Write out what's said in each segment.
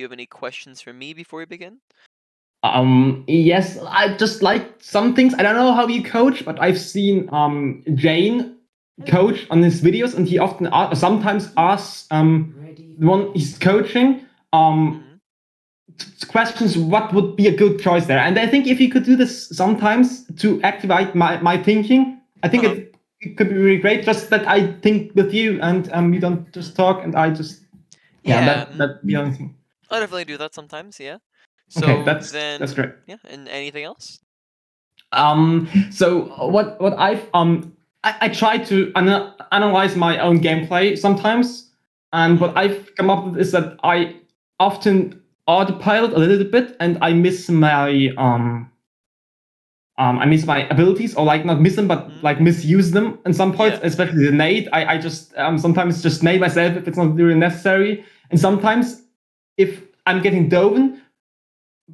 you have any questions for me before we begin? Yes, I just like some things. I don't know how you coach, but I've seen Jane coach on his videos, and he often sometimes asks the one he's coaching Mhm. questions. What would be a good choice there? And I think if you could do this sometimes to activate my thinking, I think Uh-huh. it could be really great. Just that I think with you, and you don't just Mhm. talk, and I just Yeah, that the only thing. I definitely do that sometimes, yeah. Okay, So that's then, great. yeah, and anything else? So what I try to analyze my own gameplay sometimes, and what Mhm. I've come up with is that I often autopilot a little bit, and I miss my abilities, or like not miss them, but Mhm. like misuse them in some points, Yeah. especially the nade. I just sometimes just nade myself if it's not really necessary, and sometimes if I'm getting doven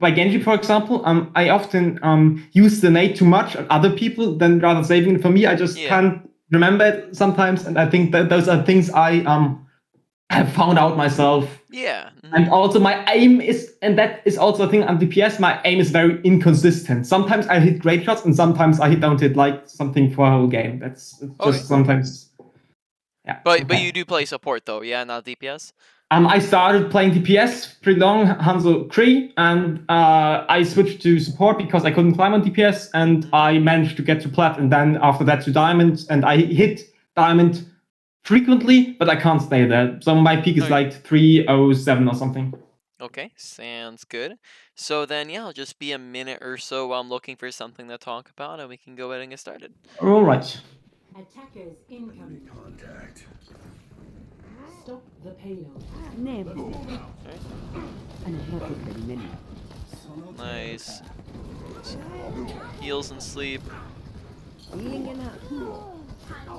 by Genji, for example, I often use the nade too much on other people than rather saving it for me. I just Yeah. can't remember it sometimes, and I think that those are things I have found out myself. Yeah. Mhm. And also, my aim is, and that is also a thing on DPS. My aim is very inconsistent. Sometimes I hit great shots, and sometimes I don't hit like something for a whole game. That's Okay. just sometimes, yeah. But Okay. you do play support though, yeah, not DPS? I started playing DPS pretty long, Hanzo 3, and I switched to support because I couldn't climb on DPS, and Mhm. I managed to get to plat, and then after that to diamond, and I hit diamond frequently, but I can't stay there. So my peak is Okay. like 307 or something. Okay, sounds good. So then, yeah, I'll just be a minute or so while I'm looking for something to talk about, and we can go ahead and get started. All right. Attackers incoming. Contact. Stop the payload. Never. Alright, أنا هاخد بالي منك. nice. Heals and sleep. Healing it up.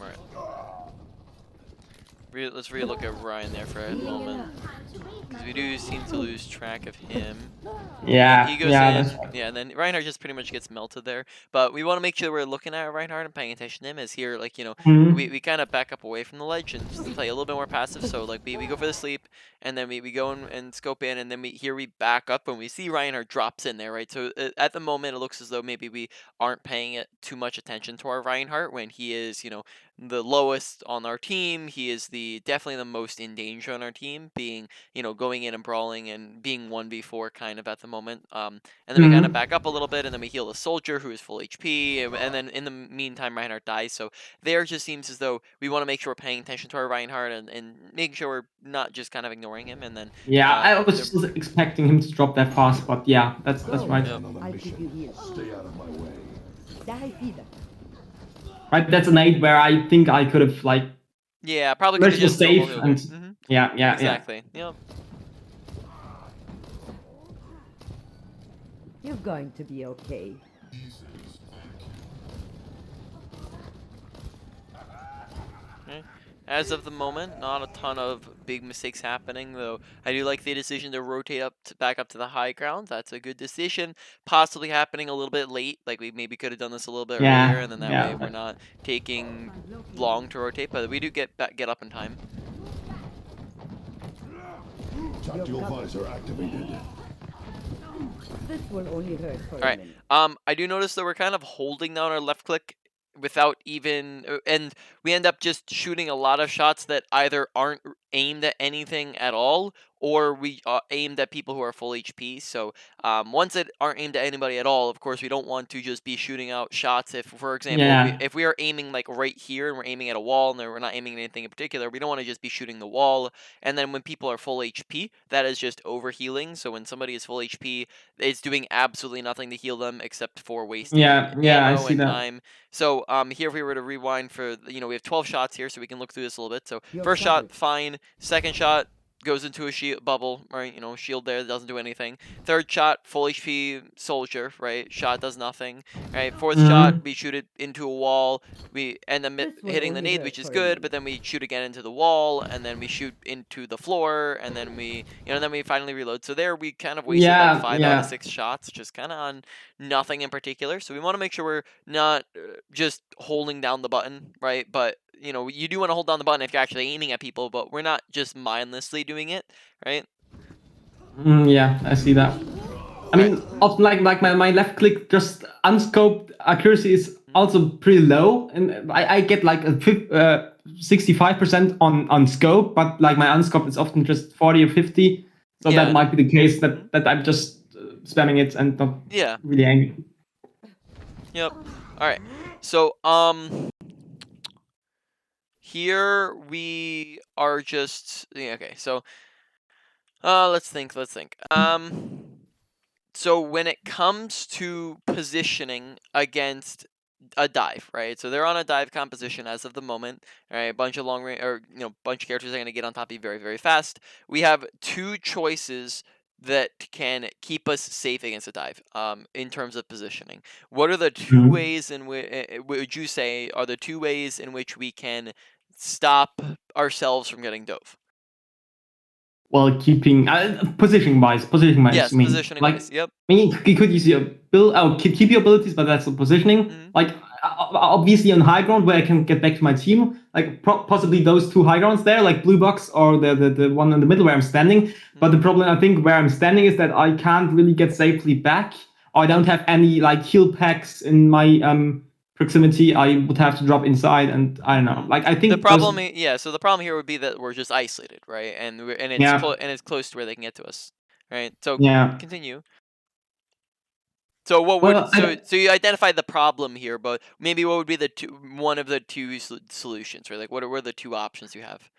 Alright. Let's relook at Ryan there for a moment. Because we do seem to lose track of him. And he goes That's in, right. yeah, and then Reinhardt just pretty much gets melted there. But we want to make sure we're looking at Reinhardt and paying attention to him, as here, like, Mhm. we kind of back up away from the ledge and just play a little bit more passive. So, like, we go for the sleep, and then we go in and scope in, and then we back up when we see Reinhardt drops in there, right? So, at the moment, it looks as though maybe we aren't paying it too much attention to our Reinhardt when he is, the lowest on our team. He is definitely the most in danger on our team, being, going in and brawling and being 1v4 kind of at the moment. And then we kind of Mhm. back up a little bit, and then we heal the soldier who is full HP, and then in the meantime, Reinhardt dies. So there just seems as though we want to make sure we're paying attention to our Reinhardt and making sure we're not just kind of ignoring him. And then, Yeah, I there, was expecting him to drop that fast, but yeah, that's Go. right. yep. I'll keep you here. Stay out of my way. Die Fida. Right, that's an aid where I think I could have like Yeah, probably could have virtual just normal save healed and her. yeah. Exactly. Yep. You're going to be okay. Okay. As of the moment, not a ton of big mistakes happening, though I do like the decision to rotate back up to the high ground. That's a good decision. Possibly happening a little bit late, like we maybe could have done this a little bit earlier, and then that way we're not taking long to rotate, but we do get up in time. Tactical visor activated. This will only hurt for a Alright, minute. I do notice that we're kind of holding down our left click without even, and we end up just shooting a lot of shots that either aren't aimed at anything at all, or we aimed at people who are full HP. So ones that aren't aimed at anybody at all, of course, we don't want to just be shooting out shots. If, for example, Yeah. if we are aiming like right here and we're aiming at a wall and we're not aiming at anything in particular, we don't want to just be shooting the wall. And then when people are full HP, that is just overhealing. So when somebody is full HP, it's doing absolutely nothing to heal them except for wasting Yeah, I ammo see and that. time. So here if we were to rewind for, we have 12 shots here, so we can look through this a little bit. So You're first shot, covered. fine. Second shot goes into a shield bubble, right? Shield there doesn't do anything. Third shot, full HP soldier, right? Shot does nothing, right? Fourth shot, Mhm. we shoot it into a wall. We end up This will hitting the only nade, hurt which is for a good, but minute. then we shoot again into the wall, and then we shoot into the floor, and then then we finally reload. So there we kind of wasted like 5 out of Yeah. 6 shots, just kind of on nothing in particular. So we want to make sure we're not just holding down the button, right? But you know, you do want to hold down the button if you're actually aiming at people, but we're not just mindlessly doing it, right? Yeah, I see that. I mean, often like my left click just unscoped accuracy is also pretty low, and I get like a 65% on scope, but like my unscope is often just 40 or 50. So Yeah. that might be the case that I'm just spamming it and not Yeah. really angry. Yep. All right. So here we are just okay. So let's think. So when it comes to positioning against a dive, right? So they're on a dive composition as of the moment, right? A bunch of long range, or bunch of characters are going to get on top of you very, very fast. We have two choices that can keep us safe against a dive. In terms of positioning, what are the two Mhm. ways in which would you say are the two ways in which we can stop ourselves from getting dove? Well, keeping positioning wise, Yes, I mean, positioning like, wise. Yep. I mean, you could use your keep your abilities, but that's the positioning. Mhm. Like, obviously on high ground where I can get back to my team, like possibly those two high grounds there, like blue box or the one in the middle where I'm standing. But the problem I think where I'm standing is that I can't really get safely back, or I don't have any like heal packs in my proximity. I would have to drop inside, and I don't know. Like, I The think those, problem, yeah. So the problem here would be that we're just isolated, right? And it's yeah, it's close to where they can get to us, right? So yeah. continue. So what would Well, I, so you identified the problem here, but maybe what would be one of the two solutions, right? Like what are the two options you have?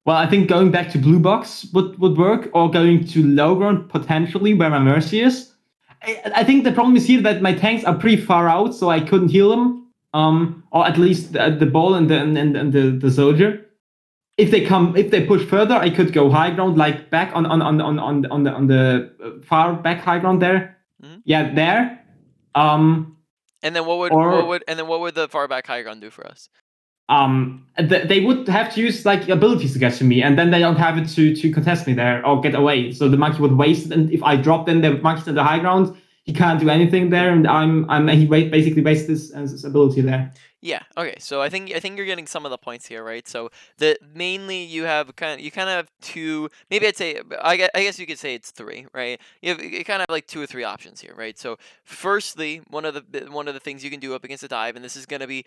Well, I think going back to blue box would work, or going to low ground potentially where my mercy is. I think the problem is here that my tanks are pretty far out, so I couldn't heal them. Or at least the ball and the soldier. If they push further, I could go high ground, like back on the far back high ground there. Mhm. Yeah, there. And then Or what would the far back high ground do for us? they would have to use like abilities to get to me, and then they don't have it to contest me there or get away. So the monkey would waste it, and if I drop, then the monkey's at the high ground. He can't do anything there, and basically wastes his ability there. Yeah. Okay. So I think you're getting some of the points here, right? So the mainly you kind of have two. Maybe I'd say I guess you could say it's three, right? You kind of have like two or three options here, right? So firstly, one of the things you can do up against a dive, and this is going to be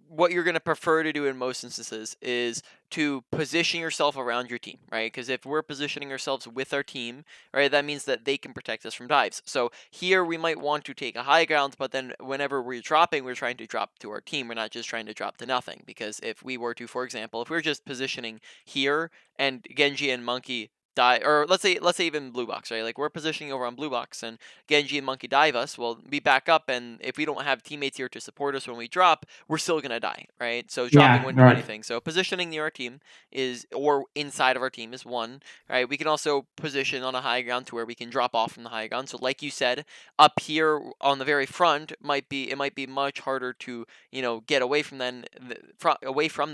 what you're going to prefer to do in most instances is to position yourself around your team, right? Because if we're positioning ourselves with our team, right, that means that they can protect us from dives. So here we might want to take a high ground, but then whenever we're dropping, we're trying to drop to our team. We're not just trying to drop to nothing. Because if we were to, for example, if we are just positioning here and Genji and Monkey die, or let's say even blue box, right? Like we're positioning over on blue box and Genji and Monkey dive us, well, we back up, and if we don't have teammates here to support us when we drop, we're still gonna die, right? So dropping Yeah, wouldn't do right. anything. So positioning near our team is, or inside of our team, is one, right? We can also position on a high ground to where we can drop off from the high ground. So like you said, up here on the very front might be much harder to get away from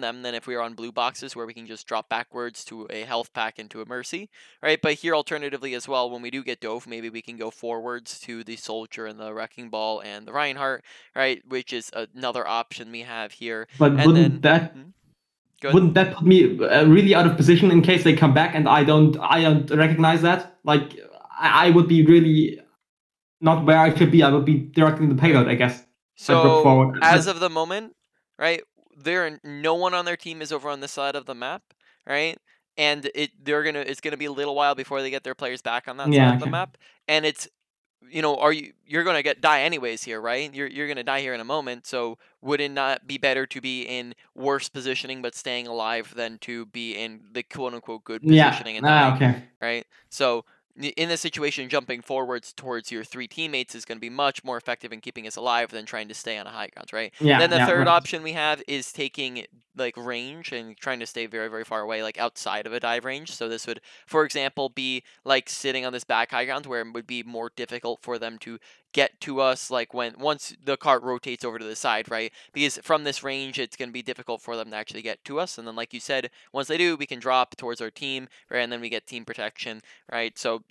them than if we are on blue boxes where we can just drop backwards to a health pack into a mercy, right? But here alternatively as well, when we do get dove, maybe we can go forwards to the soldier and the wrecking ball and the Reinhardt, right? Which is another option we have here. But And then go ahead. wouldn't that put me really out of position in case they come back and I don't recognize that? Like, I would be really not where I should be. I would be directing the payload, I guess. If I drop So forward. as of the moment, right, no one on their team is over on this side of the map, right? And it's gonna be a little while before they get their players back on that side Yeah, of the okay. map. And it's you're gonna die anyways here, right? You're gonna die here in a moment. So would it not be better to be in worse positioning but staying alive than to be in the quote unquote good Yeah. positioning and dying, Okay. right? So in this situation, jumping forwards towards your three teammates is going to be much more effective in keeping us alive than trying to stay on a high ground, right? Then Yeah, the yeah, third right. option we have is taking like range and trying to stay very, very far away, like outside of a dive range. So this would, for example, be like sitting on this back high ground where it would be more difficult for them to get to us, like once the cart rotates over to the side, right? Because from this range, it's going to be difficult for them to actually get to us. And then, like you said, once they do, we can drop towards our team, right? And then we get team protection, right? So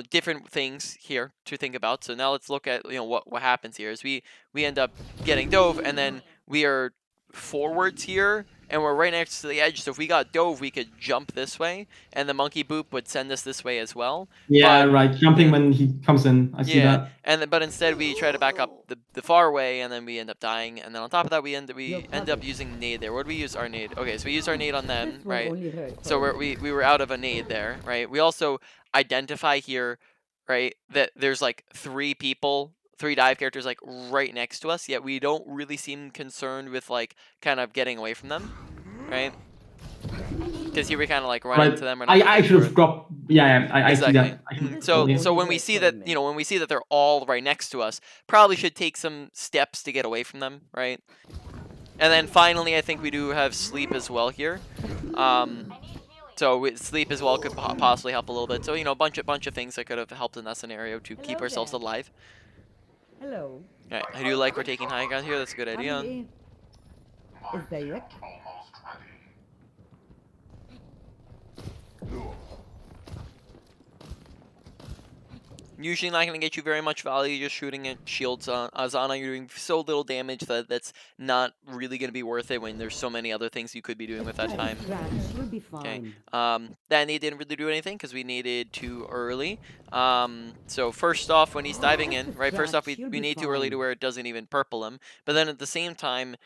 different things here to think about. So now let's look at what happens here is we end up getting dove, and then we are forwards here, and we're right next to the edge, so if we got dove, we could jump this way, and the monkey boop would send us this way as well. Yeah, But right. Jumping yeah, when he comes in. I see yeah, that. but instead we try to back up the far way, and then we end up dying, and then on top of that we end up using nade there. What did we use our nade? Okay, so we used our nade on them, This will right? only hurt So for we were out of a nade there, right? We also identify here, right, that there's like 3 people, 3 dive characters like right next to us, yet we don't really seem concerned with like kind of getting away from them, right? Because here we kind of like run Right. into them. We're not I looking should for have it. dropped. Yeah, I see Exactly. that. I should So totally. so when we see that, when we see that they're all right next to us, probably should take some steps to get away from them, right? And then finally, I think we do have sleep as well here. So sleep as well could possibly help a little bit. So a bunch of things that could have helped in that scenario to keep Hello ourselves there. alive. Hello. All right, I do like we're taking high ground here. That's a good idea. عامل ايه؟ ازيك؟ Usually not going to get you very much value, just shooting at shields on Azana. You're doing so little damage that that's not really going to be worth it when there's so many other things you could be doing with that time. Scratch, you'll be Okay. fine. That nade didn't really do anything because we needed too early. So first off, when he's diving in, right? First off, we need too early to where it doesn't even purple him. But then at the same time,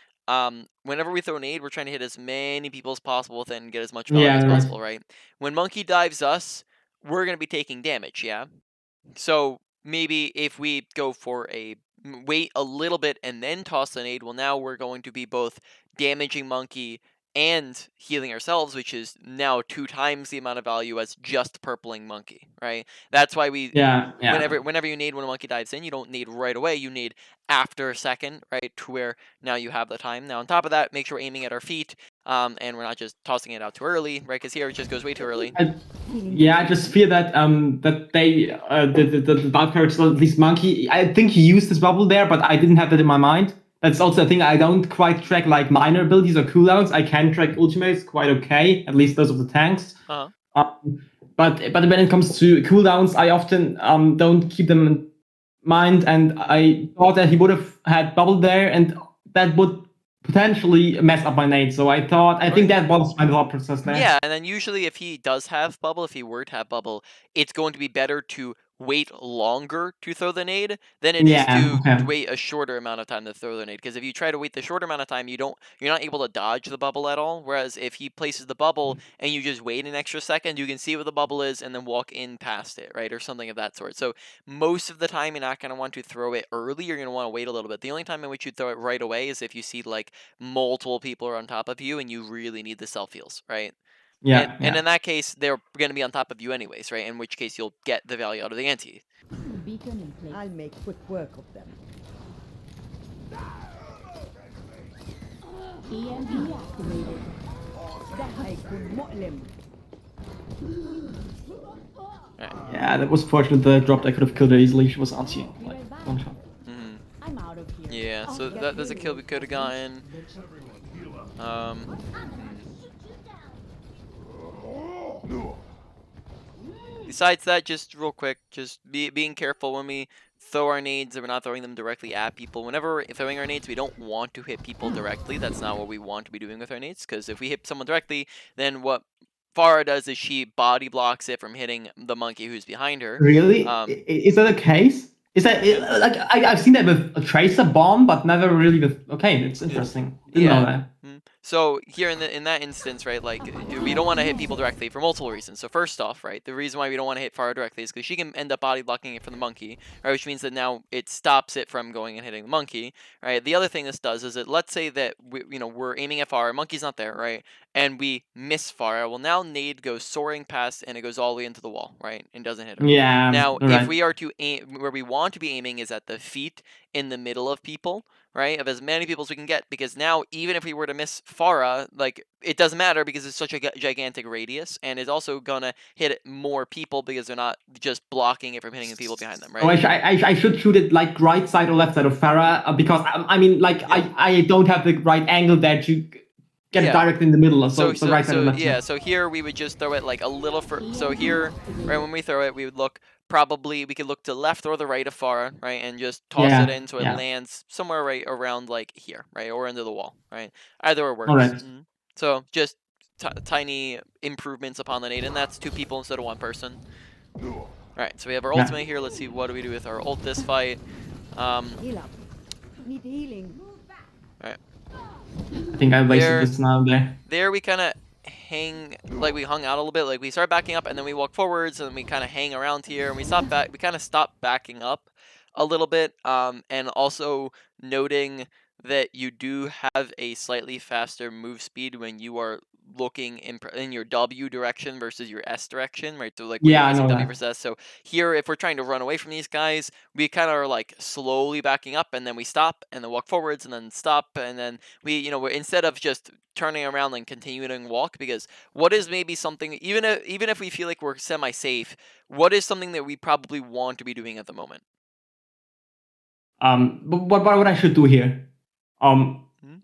whenever we throw a nade, we're trying to hit as many people as possible with it and get as much value as Yeah, right. possible, right? When Monkey dives us, we're gonna be taking damage, yeah. So maybe if we go for wait a little bit and then toss an aid, well, now we're going to be both damaging Monkey and healing ourselves, which is now 2 times the amount of value as just purpling Monkey, right? That's why Yeah. whenever you need when a Monkey dives in, you don't need right away. You need after a second, right? To where now you have the time. Now on top of that, make sure we're aiming at our feet, and we're not just tossing it out too early, right? Because here it just goes way too early. I just fear that that they the bug character, at least Monkey. I think he used his bubble there, but I didn't have that in my mind. That's also a thing. I don't quite track like minor abilities or cooldowns. I can track ultimates quite okay, at least those of the tanks. Uh-huh. But when it comes to cooldowns, I often don't keep them in mind, and I thought that he would have had bubble there, and that would potentially mess up my nade. So I think that was my thought process there. Yeah, and then usually if he does have bubble, if he were to have bubble, it's going to be better to wait longer to throw the nade than it is to wait a shorter amount of time to throw the nade. Because if you try to wait the shorter amount of time, you're not able to dodge the bubble at all. Whereas if he places the bubble and you just wait an extra second, you can see where the bubble is and then walk in past it, right? Or something of that sort. So most of the time you're not going to want to throw it early, you're going to want to wait a little bit. The only time in which you throw it right away is if you see like multiple people are on top of you and you really need the self heals, right? And in that case, they're going to be on top of you anyways, right? In which case, you'll get the value out of the anti. Beacon in place. I'll make quick work of them. EMP activated. هيكون مؤلم. Yeah, that was fortunate that I dropped. I could have killed her easily. She was anti. Like, one shot. I'm out of here. Yeah, so that's a kill we could have gotten. Besides that, just real quick, just being careful when we throw our nades, and we're not throwing them directly at people. Whenever we're throwing our nades, we don't want to hit people directly. That's not what we want to be doing with our nades, because if we hit someone directly, then what Farah does is she body blocks it from hitting the monkey who's behind her. Really? Is that the case? Is that like I've seen that with a tracer bomb, but never really with. Okay, it's interesting. Didn't know that. So here in that instance, right, like we don't want to hit people directly for multiple reasons. So first off, right, the reason why we don't want to hit Farah directly is because she can end up body blocking it from the monkey, right, which means that now it stops it from going and hitting the monkey, right. The other thing this does is that let's say that we're aiming at Farah, monkey's not there, right, and we miss Farah. Well, now nade goes soaring past and it goes all the way into the wall, right, and doesn't hit her. Yeah. Now, right. if we are to aim where we want to be aiming is at the feet in the middle of people, right, of as many people as we can get, because now even if we were to miss Farah, like it doesn't matter because it's such a gigantic radius, and it's also gonna hit more people because they're not just blocking it from hitting the people behind them, right? Oh, I should shoot it like right side or left side of Farah because I mean like I don't have the right angle there to get it directly in the middle. So right side or left side. Yeah, so here we would just throw it like a little so here, right, when we throw it, we would look probably we could look to left or the right of Farah, right, and just toss it in so it lands somewhere right around like here, right, or into the wall, right. Either or works. All right. So just tiny improvements upon the nade, and that's 2 people instead of 1 person. All right, so we have our ultimate here. Let's see what do we do with our ult this fight. Heal up. Need healing. All right. I think I wasted this now there. There we kind of we hung out a little bit. Like we started backing up, and then we walk forwards, and we kind of hang around here, and we kind of stopped backing up a little bit. And also noting that you do have a slightly faster move speed when you are looking in your W direction versus your S direction, right? So like when you're I facing know W that. versus S. So here, if we're trying to run away from these guys, we kind of are like slowly backing up, and then we stop, and then walk forwards, and then stop, and then we're instead of just turning around and continuing to walk, because what is maybe something, even if we feel like we're semi-safe, what is something that we probably want to be doing at the moment? But what I should do here? Hmm?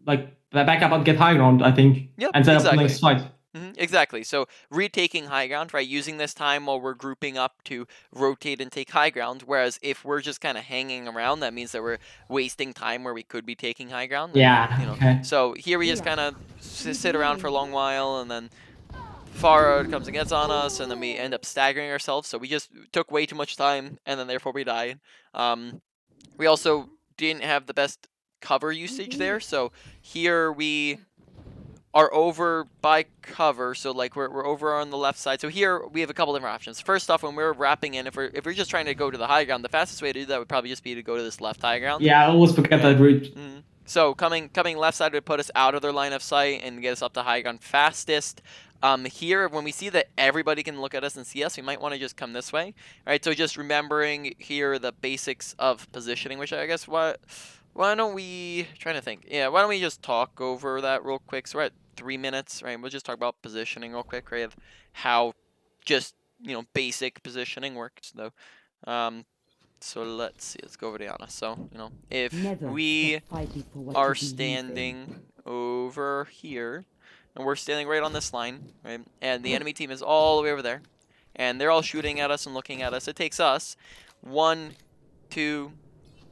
Like back up and get high ground, I think, Yep, and set up the exactly. next fight. Exactly. So retaking high ground, right? Using this time while we're grouping up to rotate and take high ground. Whereas if we're just kind of hanging around, that means that we're wasting time where we could be taking high ground. And, Okay. So here we just kind of sit around for a long while, and then Farah comes and gets on us, and then we end up staggering ourselves. So we just took way too much time, and then therefore we died. We also didn't have the best cover usage there. So here we are over by cover, so like we're over on the left side. So here we have a couple different options. First off, when we're wrapping in, if we're just trying to go to the high ground, the fastest way to do that would probably just be to go to this left high ground. Yeah, I always forget that route. So coming left side would put us out of their line of sight and get us up to high ground fastest. Here, when we see that everybody can look at us and see us, we might want to just come this way. All right, so just remembering here the basics of positioning, which I guess why don't we, trying to think, yeah, why don't we just talk over that real quick? So we're at 3 minutes, right? We'll just talk about positioning real quick, right? Of how just, basic positioning works, though. So let's see, let's go over to Anna. So, if Never we stop fighting for what are you believe in. standing over here, and we're standing right on this line, right? And the enemy team is all the way over there, and they're all shooting at us and looking at us. It takes us 1, 2,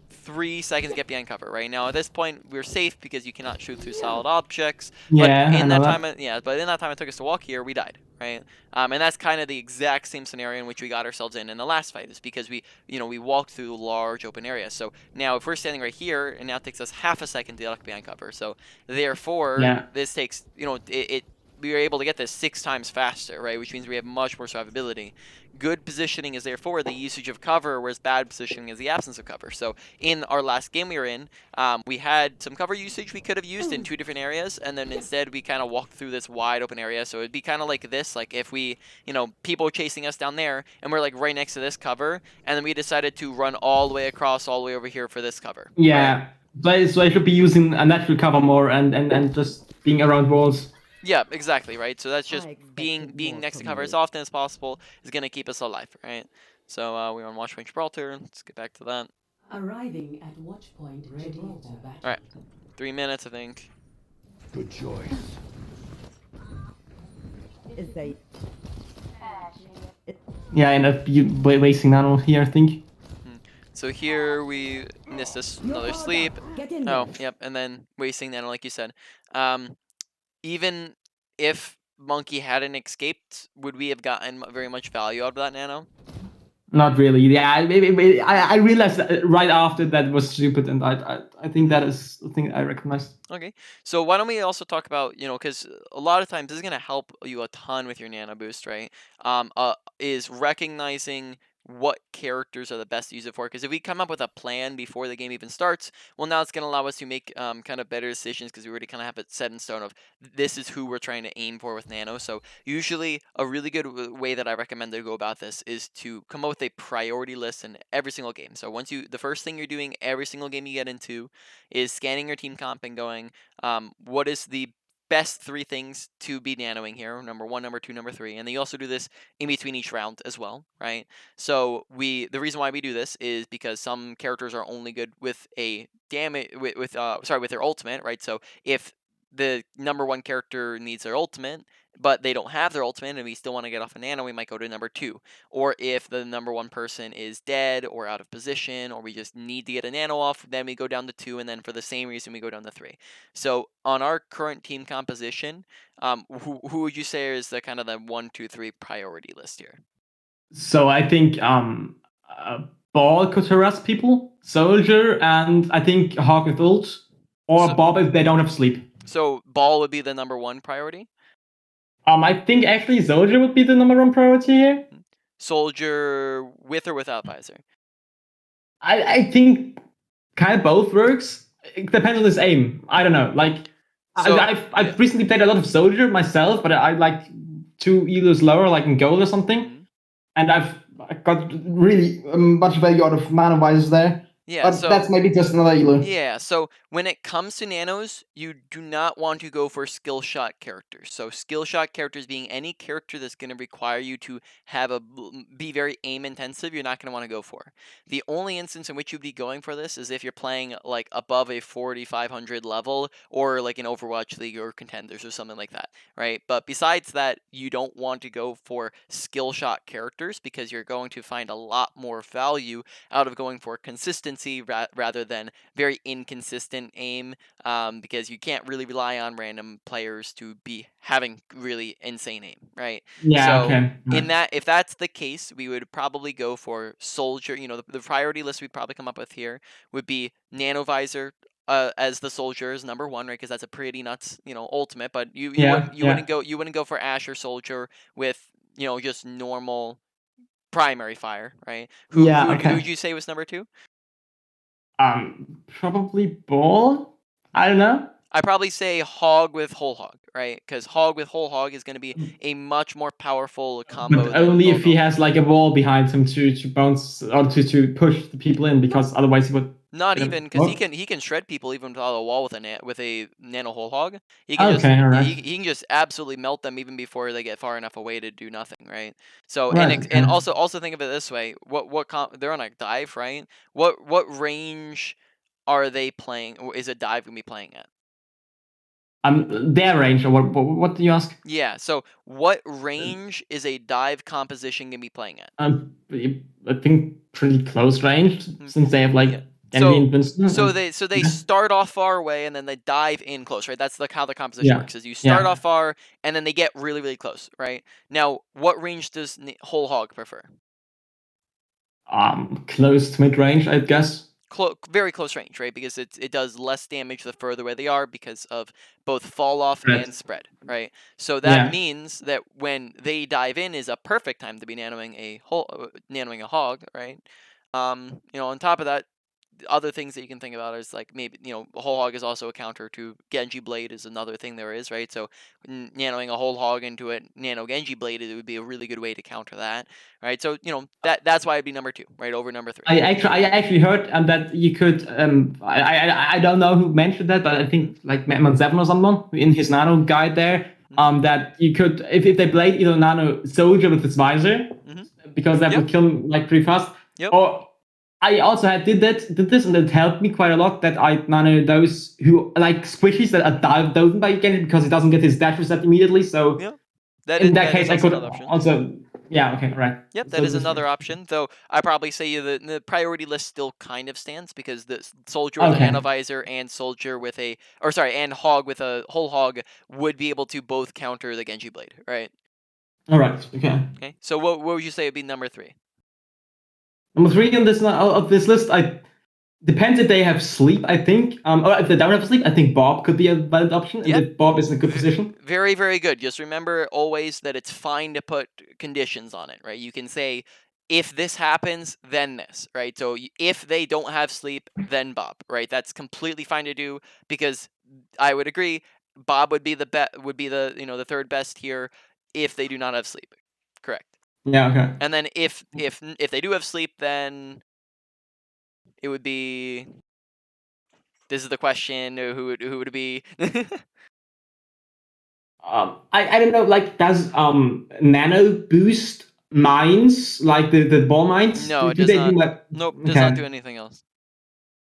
3 seconds to get behind cover. Right now, at this point, we're safe because you cannot shoot through solid objects. But in that time, but in that time it took us to walk here, we died. Right, and that's kind of the exact same scenario in which we got ourselves in the last fight. Is because we walked through large open areas. So now if we're standing right here, and now it takes us half a second to get behind cover. So therefore, this takes we are able to get this 6 times faster, right? Which means we have much more survivability. Good positioning is therefore the usage of cover, whereas bad positioning is the absence of cover. So in our last game we were in, we had some cover usage we could have used in 2 different areas, and then instead we kind of walked through this wide open area. So it'd be kind of like this, like if we, people chasing us down there, and we're like right next to this cover, and then we decided to run all the way across, all the way over here for this cover. Yeah, right? So I should be using a natural cover more and just being around walls. Yeah, exactly, right? So that's just being next to cover as often as possible is going to keep us alive, right? So we're on Watchpoint Gibraltar. Let's get back to that. Arriving at Watchpoint Gibraltar. All right, 3 minutes, I think. Good choice. Is they Yeah, I end up wasting nano here, I think. So here we missed another sleep. get in Oh, there. yep, and then wasting nano, like you said. Even if Monkey hadn't escaped, would we have gotten very much value out of that nano? Not really. Yeah, I realized that right after that was stupid, and I think that is the thing I recognized. Okay, so why don't we also talk about, because a lot of times this is going to help you a ton with your nano boost, right? Is recognizing what characters are the best to use it for. Because if we come up with a plan before the game even starts, well, now it's going to allow us to make kind of better decisions, because we already kind of have it set in stone of this is who we're trying to aim for with nano. So usually a really good way that I recommend to go about this is to come up with a priority list in every single game. So the first thing you're doing every single game you get into is scanning your team comp and going, what is the best 3 things to be nanoing here? Number 1, number 2, number 3. And then you also do this in between each round as well, right? So the reason why we do this is because some characters are only good with a damage with their ultimate, right? So if the number 1 character needs their ultimate, but they don't have their ultimate and we still want to get off a nano, we might go to number 2. Or if the number 1 person is dead or out of position, or we just need to get a nano off, then we go down to 2, and then for the same reason we go down to 3. So on our current team composition, who would you say is the kind of the 1, 2, 3 priority list here? So I think Ball could harass people, Soldier, and I think Hawk with ult, or So- Bob if they don't have sleep. So Ball would be the number 1 priority. I think actually Soldier would be the number 1 priority here. Soldier with or without visor. I think kind of both works. It depends on his aim. I don't know. Like So, I've recently played a lot of Soldier myself, but I like 2 elos lower, like in gold or something, Mhm. and I got really much value out of mana visors there. Yeah, But so that's maybe just another elo. yeah, so when it comes to nanos, you do not want to go for skill shot characters. So skill shot characters being any character that's going to require you to have be very aim intensive, you're not going to want to go for. The only instance in which you'd be going for this is if you're playing like above a 4500 level, or like in Overwatch League or Contenders or something like that, right? But besides that, you don't want to go for skill shot characters because you're going to find a lot more value out of going for consistency rather than very inconsistent aim, because you can't really rely on random players to be having really insane aim, right? Yeah. So Okay. in that, if that's the case, we would probably go for Soldier. You know, the priority list we'd probably come up with here would be Nano Visor, as the Soldier is number 1, right? Because that's a pretty nuts, ultimate. But you wouldn't go for Ash or Soldier with just normal primary fire, right? Who Yeah, who okay. would you say was number 2? Probably Ball. I don't know. I'd probably say Hog with Whole Hog, right? Because Hog with Whole Hog is going to be a much more powerful combo But than only if he Ball. has like a wall behind him to bounce or to push the people in, because otherwise he would. Not get a even, because block. he can shred people even without a wall with a nano Whole Hog. He can Okay, all right. he can just absolutely melt them even before they get far enough away to do nothing, right? So Right, and okay. also think of it this way: they're on a dive, right? What range are they playing? Or is a dive gonna be playing at? Their range, or what do you ask? Yeah, so what range is a dive composition gonna be playing at? I think pretty close range, since they have like Yeah. Genji and Winston. So and- they yeah. start off far away and then they dive in close, right? That's how the composition Yeah. works. Is you start Yeah. off far and then they get really really close, right? Now, what range does Whole Hog prefer? Close to mid range, I guess. Very close range, right? Because it does less damage the further away they are because of both fall off Right. and spread, right? So that Yeah. means that when they dive in is a perfect time to be nanoing a hog, right? On top of that, other things that you can think about is like maybe whole hog is also a counter to Genji Blade is another thing there is, right? So nanoing a whole hog into a nano Genji Blade, it would be a really good way to counter that, right? So that's why it'd be number 2, right, over number 3. I actually heard that you could. I don't know who mentioned that, but I think like Madman7 or someone in his nano guide there. That you could, if they played either nano Soldier with his visor, because that would kill him like pretty fast. Yep. Or I also did this, and it helped me quite a lot. That I nano those who like squishies that are dived by Genji, because he doesn't get his dash reset immediately. So in that case, I could also. Yeah, okay, right. Yep, that is another option, though I probably say the priority list still kind of stands because the Soldier with a nano visor and Soldier with and Hog with a whole hog would be able to both counter the Genji Blade, right? All right, okay. Okay, so what would you say would be number 3? Number 3 on this list, depends if they have sleep, I think. Or if they don't have sleep, I think Bob could be a valid option, and if Bob is in a good position. Very, very good. Just remember always that it's fine to put conditions on it, right? You can say, if this happens, then this, right? So if they don't have sleep, then Bob, right? That's completely fine to do, because I would agree, Bob would be the the third best here if they do not have sleep. Correct. Yeah, okay. And then if they do have sleep, then it would be. This is the question. Who would it be? I don't know. Like, does Nano boost mines, like the ball mines? No, it do does they not. do that? Nope, does not do anything else.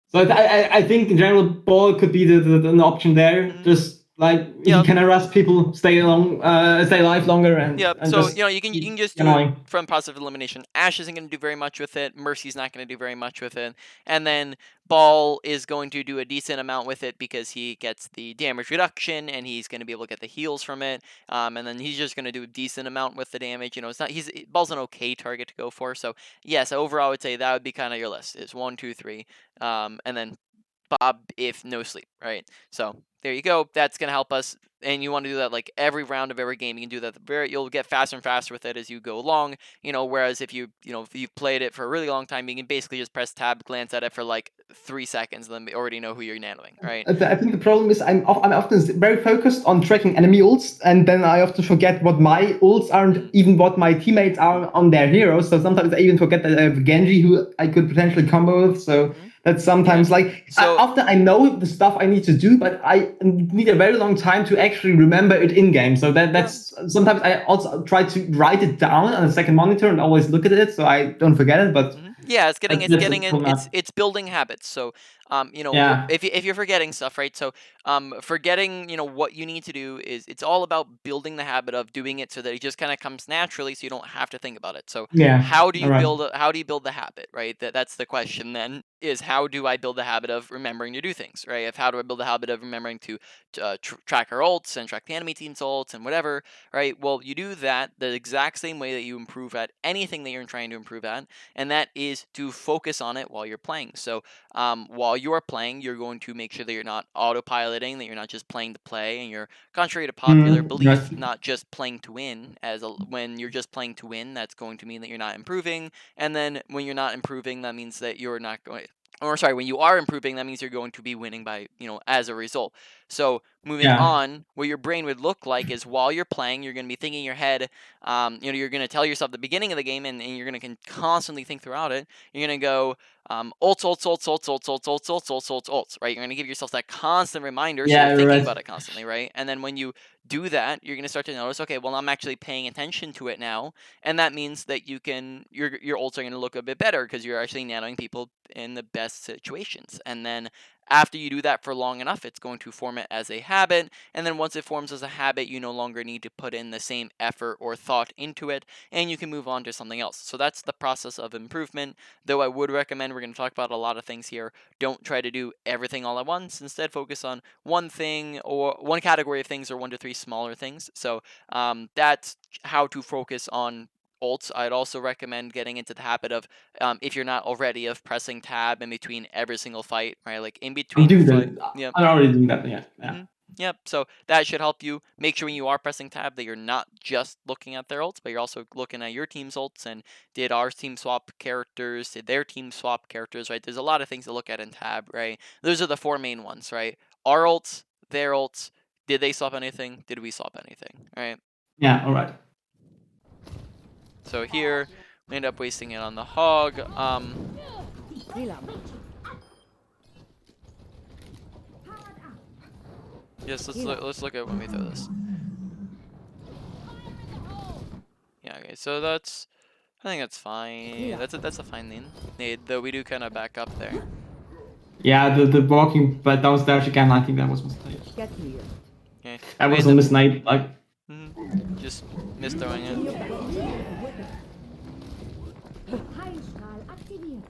So I think in general, ball could be the option there. Just Like he Yep. can harass people, stay alive longer, and Yep. and So just you can just do it annoying. from process of elimination. Ash isn't going to do very much with it. Mercy's not going to do very much with it. And then Ball is going to do a decent amount with it because he gets the damage reduction and he's going to be able to get the heals from it. And then he's just going to do a decent amount with the damage. It's not Ball's an okay target to go for. So yes, overall I would say that would be kind of your list. Is 1, 2, 3, and then Bob if no sleep, right? So there you go. That's gonna help us, and you want to do that like every round of every game. You can do that. You'll get faster and faster with it as you go along. Whereas if if you've played it for a really long time, you can basically just press tab, glance at it for like 3 seconds, and then already know who you're nanoing, right? I think the problem is I'm often very focused on tracking enemy ults, and then I often forget what my ults are, and even what my teammates are on their heroes. So sometimes I even forget that I have Genji who I could potentially combo with. So that's sometimes often I know the stuff I need to do, but I need a very long time to actually remember it in game. So that's sometimes I also try to write it down on a second monitor and always look at it so I don't forget it. But yeah, it's getting it's building habits. So yeah. if you're forgetting stuff, right? So forgetting what you need to do is it's all about building the habit of doing it so that it just kind of comes naturally, so you don't have to think about it. So Yeah. how do you Alright. build the habit, right? That's the question then, is how do I build the habit of remembering to do things, right? How do I build the habit of remembering to track our ults and track the enemy team's ults and whatever, right? Well, you do that the exact same way that you improve at anything that you're trying to improve at, and that is to focus on it while you're playing. So while you are playing, you're going to make sure that you're not autopiloting, that you're not just playing to play, and you're, contrary to popular belief, Right. not just playing to win. When you're just playing to win, that's going to mean that you're not improving, and then when you're not improving, that means that you're not going. Or sorry, when you are improving, that means you're going to be winning by as a result. So moving Yeah. on, what your brain would look like is while you're playing, you're going to be thinking in your head. You're going to tell yourself the beginning of the game, and you're going to constantly think throughout it. You're going to go ults, ults, ults, ults, ults, ults, ults, ults, ults, ults, ults, right? You're going to give yourself that constant reminder, so Yeah, you're you're thinking right. about it constantly, right? And then when you do that, you're going to start to notice, okay, well, I'm actually paying attention to it now, and that means that your ults are going to look a bit better because you're actually nanoing people in the best situations. And then after you do that for long enough, it's going to form it as a habit, and then once it forms as a habit, you no longer need to put in the same effort or thought into it, and you can move on to something else. So that's the process of improvement. Though I would recommend, we're going to talk about a lot of things here, don't try to do everything all at once. Instead, focus on one thing or one category of things, or 1 to 3 smaller things. So that's how to focus on ults. I'd also recommend getting into the habit of, if you're not already, of pressing tab in between every single fight, right? Like in I'm between doing fight. that. Yep. I'm already doing that. Yeah. Yep. So that should help you make sure when you are pressing tab that you're not just looking at their ults, but you're also looking at your team's ults and did our team swap characters, did their team swap characters, right? There's a lot of things to look at in tab, right? Those are the 4 main ones, right? Our ults, their ults, did they swap anything? Did we swap anything, right? Yeah. All right. So here we end up wasting it on the hog. Heal up. Yes, let's look at when we throw this. Yeah, okay, so I think that's fine. That's a fine nade, though we do kind of back up there. Yeah, the walking but downstairs again, I think that was a mistake. Get clear. Okay, That was a mistake, like just missed throwing it. Heilstrahl aktiviert.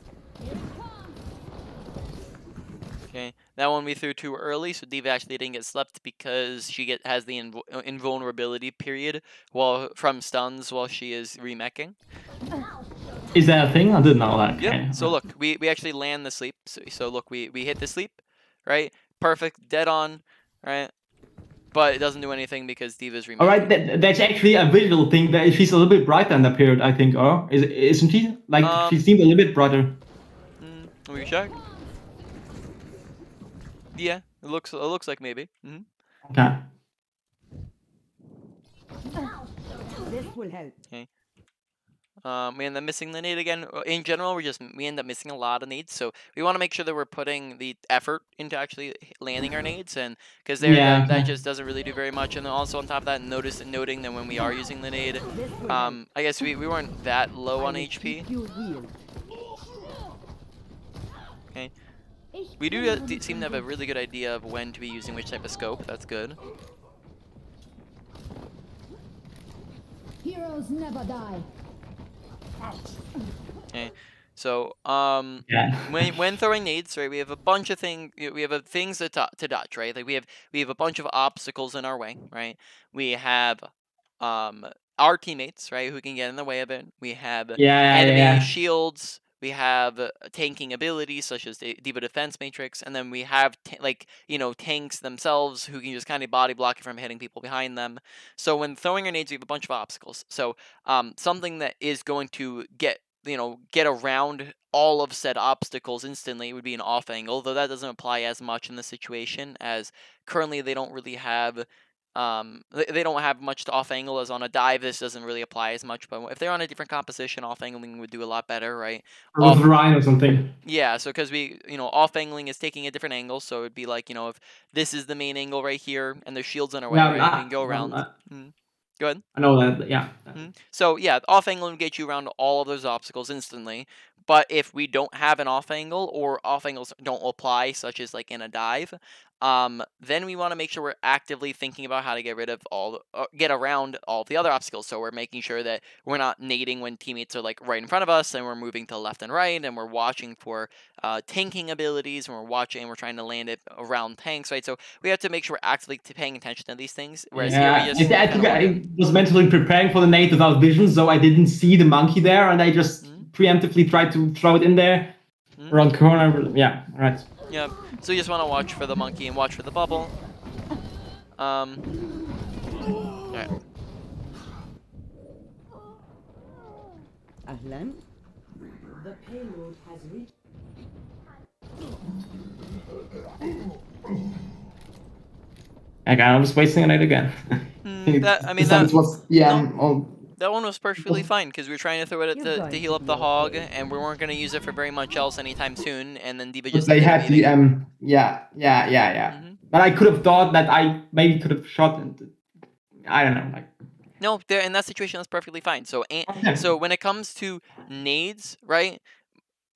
Okay, that one we threw too early, so Diva actually didn't get slept because she has the invulnerability period from stuns while she is remeching. is that a thing? I didn't know that. Yep. Okay. So look, we actually land the sleep. So look, we hit the sleep, right? Perfect, dead on, right? But it doesn't do anything because Diva's remeching. All right, that's actually a visual thing. That she's a little bit brighter in the period, I think. Or isn't she? Like she seemed a little bit brighter. Let me check. Yeah, it looks like maybe. Okay. This will help. Okay. We end up missing the nade again. In general, we end up missing a lot of nades, so we want to make sure that we're putting the effort into actually landing our nades, and because that just doesn't really do very much. And then also on top of that, noting that when we are using the nade, I guess we weren't that low on HP. You heal. Okay. We do seem to have a really good idea of when to be using which type of scope. That's good. Heroes never die. Okay, so Yeah. when throwing nades, right, we have a bunch of we have things to dodge, right? Like we have a bunch of obstacles in our way, right? We have um our teammates, right, who can get in the way of it. We have Yeah, yeah, enemy yeah. shields. We have tanking abilities such as the Diva Defense Matrix, and then we have like tanks themselves who can just kind of body block you from hitting people behind them. So when throwing grenades, we have a bunch of obstacles. So something that is going to get around all of said obstacles instantly would be an off angle, though that doesn't apply as much in the situation as currently they don't really have they don't have much to off angle. As on a dive, this doesn't really apply as much, but if they're on a different composition, off angling would do a lot better, right? With Off Ryan or something. Yeah, so because off angling is taking a different angle, so it'd be like, if this is the main angle right here and there's shields in our way, Yeah, right, we can go around. Go ahead. I know that. Yeah. So yeah, off angle will get you around all of those obstacles instantly. But if we don't have an off angle or off angles don't apply, such as like in a dive, then we want to make sure we're actively thinking about how to get rid of get around all the other obstacles. So we're making sure that we're not nading when teammates are like right in front of us, and we're moving to left and right, and we're watching for tanking abilities, and we're trying to land it around tanks, right? So we have to make sure we're actively paying attention to these things. Whereas here we Yeah, just I kind think of walk I in. was mentally preparing for the nade without vision, so I didn't see the monkey there, and I just Mhm. preemptively tried to throw it in there Mhm. around the corner. Yeah, right. Yep. So you just want to watch for the monkey and watch for the bubble. Alright. Ahlan. The payload has reached. Okay, I'm just wasting a nade again. This time it was that one was perfectly fine because we were trying to throw it You're to going heal to up be the hog, okay. and we weren't going to use it for very much else anytime soon. And then Diva but just they ended up had the eating. yeah. Mhm. But I could have thought that I maybe could have shot. And I don't know, like. No, there in that situation that's perfectly fine. So Okay. so when it comes to nades, right?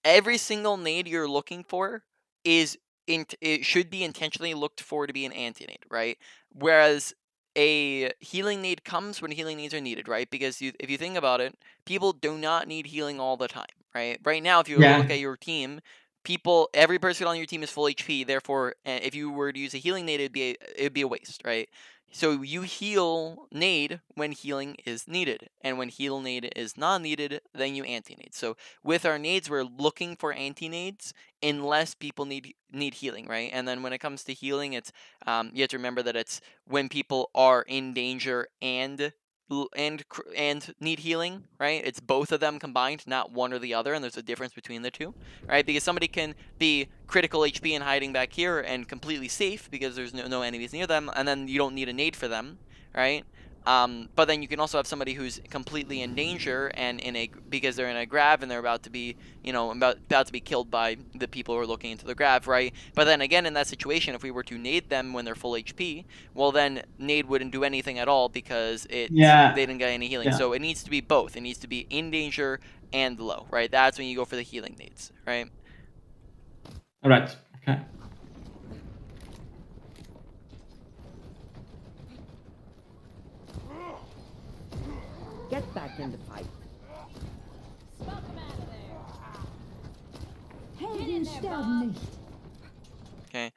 Every single nade you're looking for is it should be intentionally looked for to be an anti-nade, right? Whereas a healing nade comes when healing needs are needed, right? Because if you think about it, people do not need healing all the time, right? Right now, if you Yeah. look at your team, every person on your team is full HP. Therefore, if you were to use a healing nade, it'd be a waste, right? So you heal nade when healing is needed, and when heal nade is not needed, then you anti-nade. So with our nades, we're looking for anti-nades unless people need healing, right? And then when it comes to healing, it's you have to remember that it's when people are in danger and need healing, right? It's both of them combined, not one or the other, and there's a difference between the two, right? Because somebody can be critical HP and hiding back here and completely safe because there's no enemies near them, and then you don't need a nade for them, right? But then you can also have somebody who's completely in danger and because they're in a grav and they're about to be, about to be killed by the people who are looking into the grav, right? But then again, in that situation, if we were to nade them when they're full HP, well then nade wouldn't do anything at all because they Yeah. didn't get any healing. Yeah. So it needs to be both. It needs to be in danger and low, right? That's when you go for the healing nades, right? All right. Okay. Get back in the fight. Helden sterben nicht. Okay.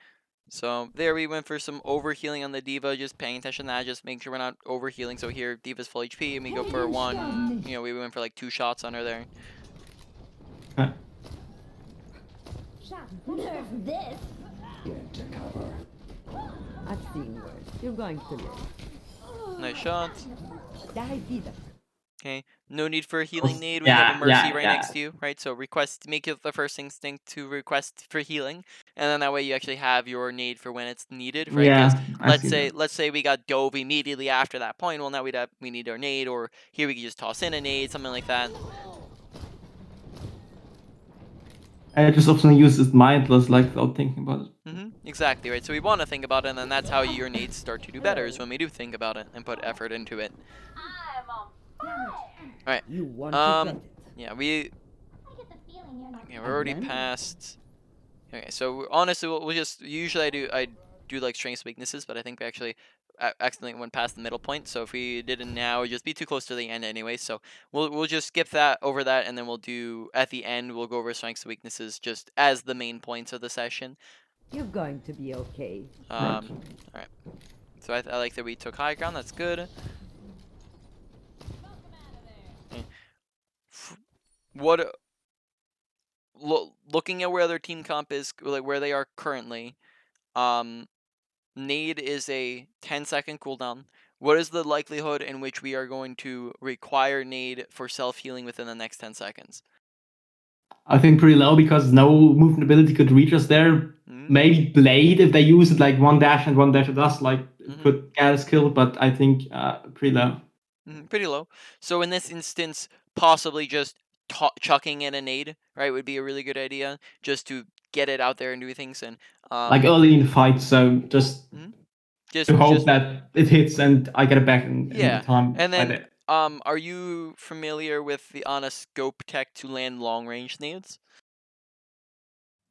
So there we went for some overhealing on the Diva, just paying attention to that, just making sure we're not overhealing. So here, Diva's full HP, and we go for one, we went for like 2 shots on her there. Okay. Nerf this. Get to cover. I've seen worse. You're going to live. Nice shots. Die wieder. Okay, no need for a healing nade when you Yeah, have a Mercy right yeah. next to you, right? So make it the first instinct to request for healing, and then that way you actually have your nade for when it's needed, right? Because Yeah, I see that. let's say we got dove immediately after that point, well now we need our nade, or here we could just toss in a nade, something like that. I just often use this mindless, like without thinking about it. Exactly, right? So we want to think about it, and then that's how your nades start to do better, is when we do think about it and put effort into it. Alright. You want to get it. Yeah, we're already past Okay, so honestly, we'll just usually I do like strengths weaknesses, but I think we actually accidentally went past the middle point. So if we did it now, it'd just be too close to the end anyway. So we'll just skip that over that, and then we'll do at the end. We'll go over strengths and weaknesses just as the main points of the session. You're going to be okay. Right. All right. So I like that we took high ground. That's good. Okay. What looking at where other team comp is, like where they are currently, nade is a 10-second cooldown. What is the likelihood in which we are going to require nade for self-healing within the next 10 seconds? I think pretty low because no movement ability could reach us there. Maybe Blade, if they use it like one dash and one dash of dust, like could get us killed, but I think pretty low. Pretty low. So in this instance, possibly just chucking in a nade, right, would be a really good idea, just to get it out there and do things. And like early in the fight, so just to hope that it hits and I get it back in yeah. time. And by then, the- are you familiar with the on a scope tech to land long range nades?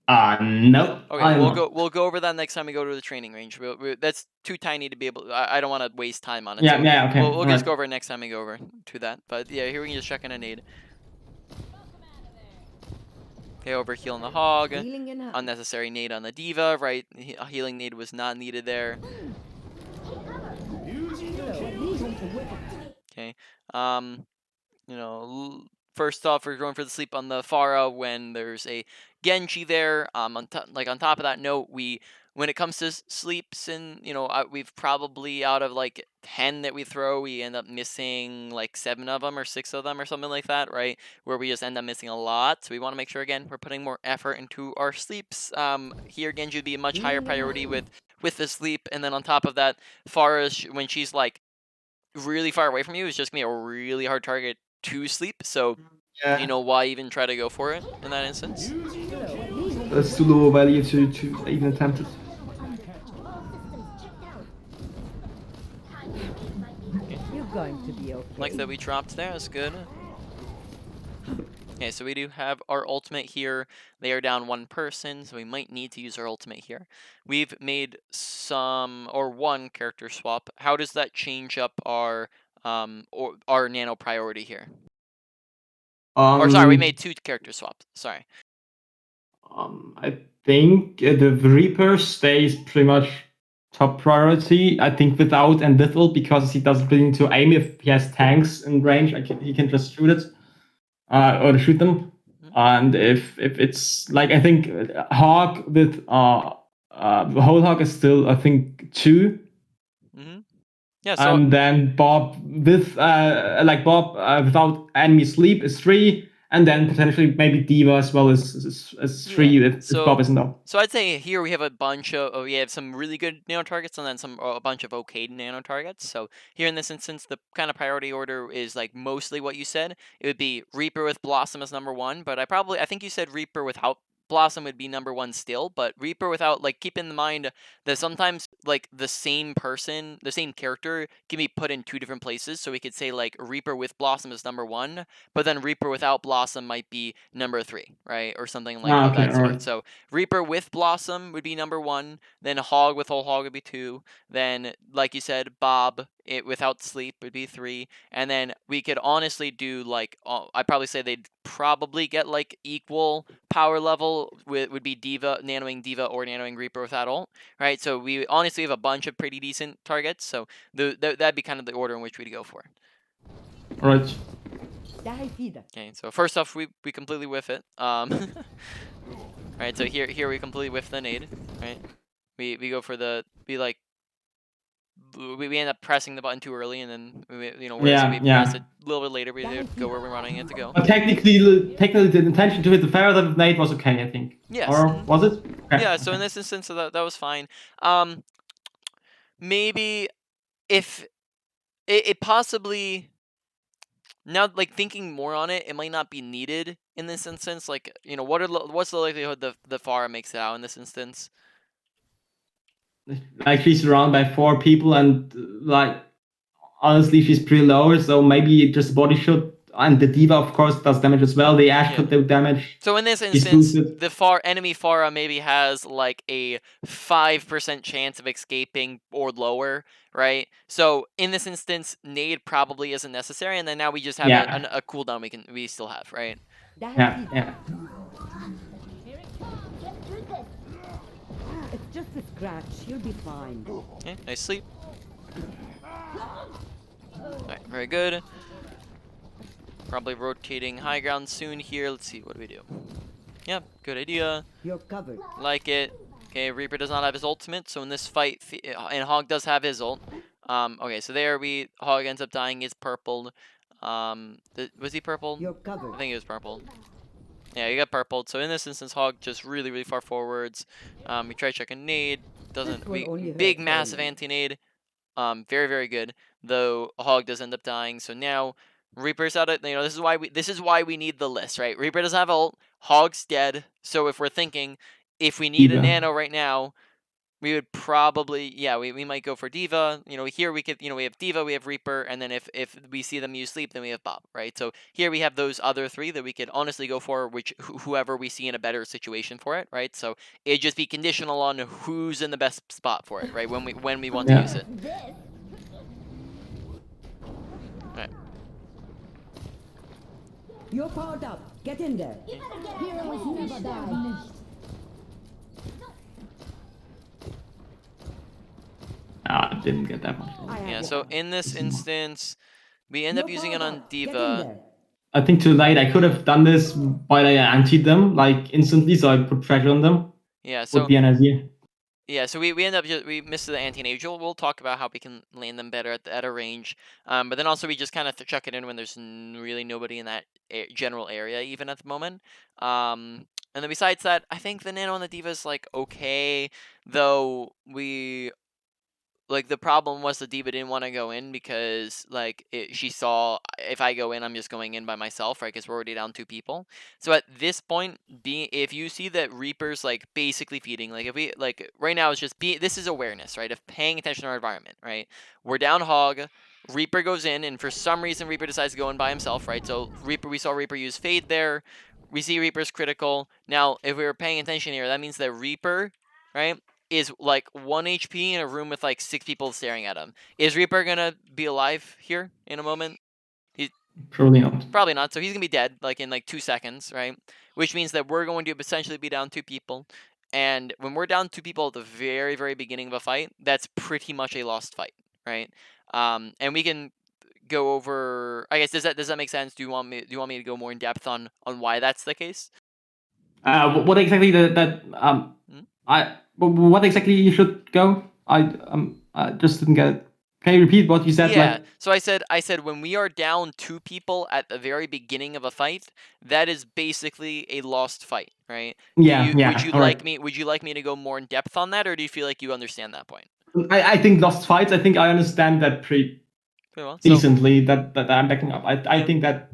no. Okay, I'm we'll not. go over that next time we go to the training range. That's too tiny to be able. I don't want to waste time on it. Yeah, So yeah, okay. we'll just Alright. go over it next time we go over to that. But yeah, here we can just check in a nade. Okay, over healing the hog. Healing in a- Unnecessary nade on the diva. Right, a healing nade was not needed there. Okay. You know, first off, we're going for the sleep on the Pharah when there's a Genji there. On top of that note, when it comes to sleeps, and we've probably out of like 10 that we throw, we end up missing like 7 of them or 6 of them or something like that, right? Where we just end up missing a lot. So we want to make sure again we're putting more effort into our sleeps. Here Genji would be a much higher priority with the sleep, and then on top of that, Pharah when she's like really far away from you, is just gonna be a really hard target to sleep. So Yeah. why even try to go for it in that instance? That's too low value to even attempt it. You're going to be okay. Like that we dropped there. That's good. Okay, so we do have our ultimate here. They are down 1 person, so we might need to use our ultimate here. We've made one character swap. How does that change up our nano priority here? Or sorry, we made 2 character swaps. Sorry. I think the Reaper stays pretty much top priority. I think without and little because he doesn't really need to aim if he has tanks in range. He can just shoot it or shoot them. And if it's like I think Hawk with the whole Hawk is still I think 2. Yeah. So And then Bob with Bob without enemy sleep is 3. And then potentially maybe Diva as well as 3 if Bob isn't up. So I'd say here we have a bunch of we have some really good nano targets and then a bunch of okay nano targets. So here in this instance, the kind of priority order is like mostly what you said. It would be Reaper with Blossom as number 1, but I think you said Reaper without Blossom would be number 1 still, but Reaper without, like, keep in mind that sometimes like the same character can be put in 2 different places. So we could say like Reaper with Blossom is number 1, but then Reaper without Blossom might be number 3, right? Or something like of that sort. Right. So Reaper with Blossom would be number 1, then Hog with whole Hog would be 2, then like you said, Bob without sleep would be 3, and then we could honestly do like I'd probably say they'd probably get like equal power level would be Diva, nanoing Diva, or nanoing Reaper without ult, right? So we honestly have a bunch of pretty decent targets, so that'd be kind of the order in which we'd go for. Right. Okay, so first off, we completely whiff it. Right, so here we completely whiff the nade, right? We go for we end up pressing the button too early, and then whereas if we press it a little bit later, we go where we're wanting it to go. But technically, the intention to hit the Pharaoh that nade was okay, I think. Yes. Or was it? Okay. Yeah. So in this instance, that was fine. Maybe if it possibly. Now, like thinking more on it, it might not be needed in this instance. Like, what's the likelihood the Pharah makes it out in this instance? Like she's surrounded by 4 people, and like honestly, she's pretty low. So maybe just body shot and the Diva, of course, does damage as well. The Ashe Yeah. could do damage. So in this He's instance, boosted. the enemy Pharah maybe has like a 5% chance of escaping or lower, right? So in this instance, nade probably isn't necessary, and then now we just have Yeah. a cooldown we still have, right? Yeah. It's just a scratch. You'll be fine. Okay, nice sleep. Alright, very good. Probably rotating high ground soon here. Let's see, what do we do? Yep, good idea. You're covered. Like it. Okay, Reaper does not have his ultimate, so in this fight, and Hog does have his ult. Okay, so there Hog ends up dying. He's purpled. Was he purpled? You're covered. I think he was purpled. Yeah, he got purpled. So in this instance, Hog just really, really far forwards. We try to check a nade. Doesn't. will only hurt Big for a massive minute. anti-nade. Very, very good. Though Hog does end up dying. So now Reaper's out of, this is why we need the list, right? Reaper doesn't have ult. Hog's dead. So if we're thinking, if we need a Diva. nano right now, we would probably, yeah, we might go for Diva. Here we could, we have Diva, we have Reaper, and then if we see them use Sleep, then we have Bob, right? So here we have those other three that we could honestly go for, whoever we see in a better situation for it, right? So it'd just be conditional on who's in the best spot for it, right? When we want to use it. Right. You're powered up. Get in there. Heroes never die. I didn't get that much. I have Yeah, your so back. in this instance, we end up You're using it powered on up. Get in Diva. there. I think tonight I could have done this while I antied them like instantly, so I put pressure on them. Yeah, so Would be an idea. yeah, so we end up we missed the anti-nade. We'll talk about how we can land them better at a range. But then also we just kind of chuck it in when there's really nobody in that general area even at the moment. And then besides that, I think the nano and the diva is like okay, though the problem was the diva didn't want to go in because she saw if I go in, I'm just going in by myself, right? Because we're already down 2 people. So at this point, if you see that Reaper's basically feeding, if we right now it's just this is awareness, right? Of paying attention to our environment, right? We're down Hog. Reaper goes in, and for some reason Reaper decides to go in by himself, right? So we saw Reaper use Fade there. We see Reaper's critical. Now, if we were paying attention here, that means that Reaper, right, is 1 HP in a room with 6 people staring at him. Is Reaper gonna be alive here in a moment? Probably not. Probably not. So he's gonna be dead in 2 seconds, right? Which means that we're going to essentially be down 2 people. And when we're down 2 people at the very, very beginning of a fight, that's pretty much a lost fight, right? And we can go over. I guess does that make sense? Do you want me to go more in depth on why that's the case? What exactly what exactly you should go? I just didn't get it. Can you repeat what you said? Yeah. So I said when we are down 2 people at the very beginning of a fight, that is basically a lost fight, right? Yeah. Would you like me to go more in depth on that, or do you feel like you understand that point? I think lost fights. I think I understand that pretty well. decently. That I'm backing up. I think that.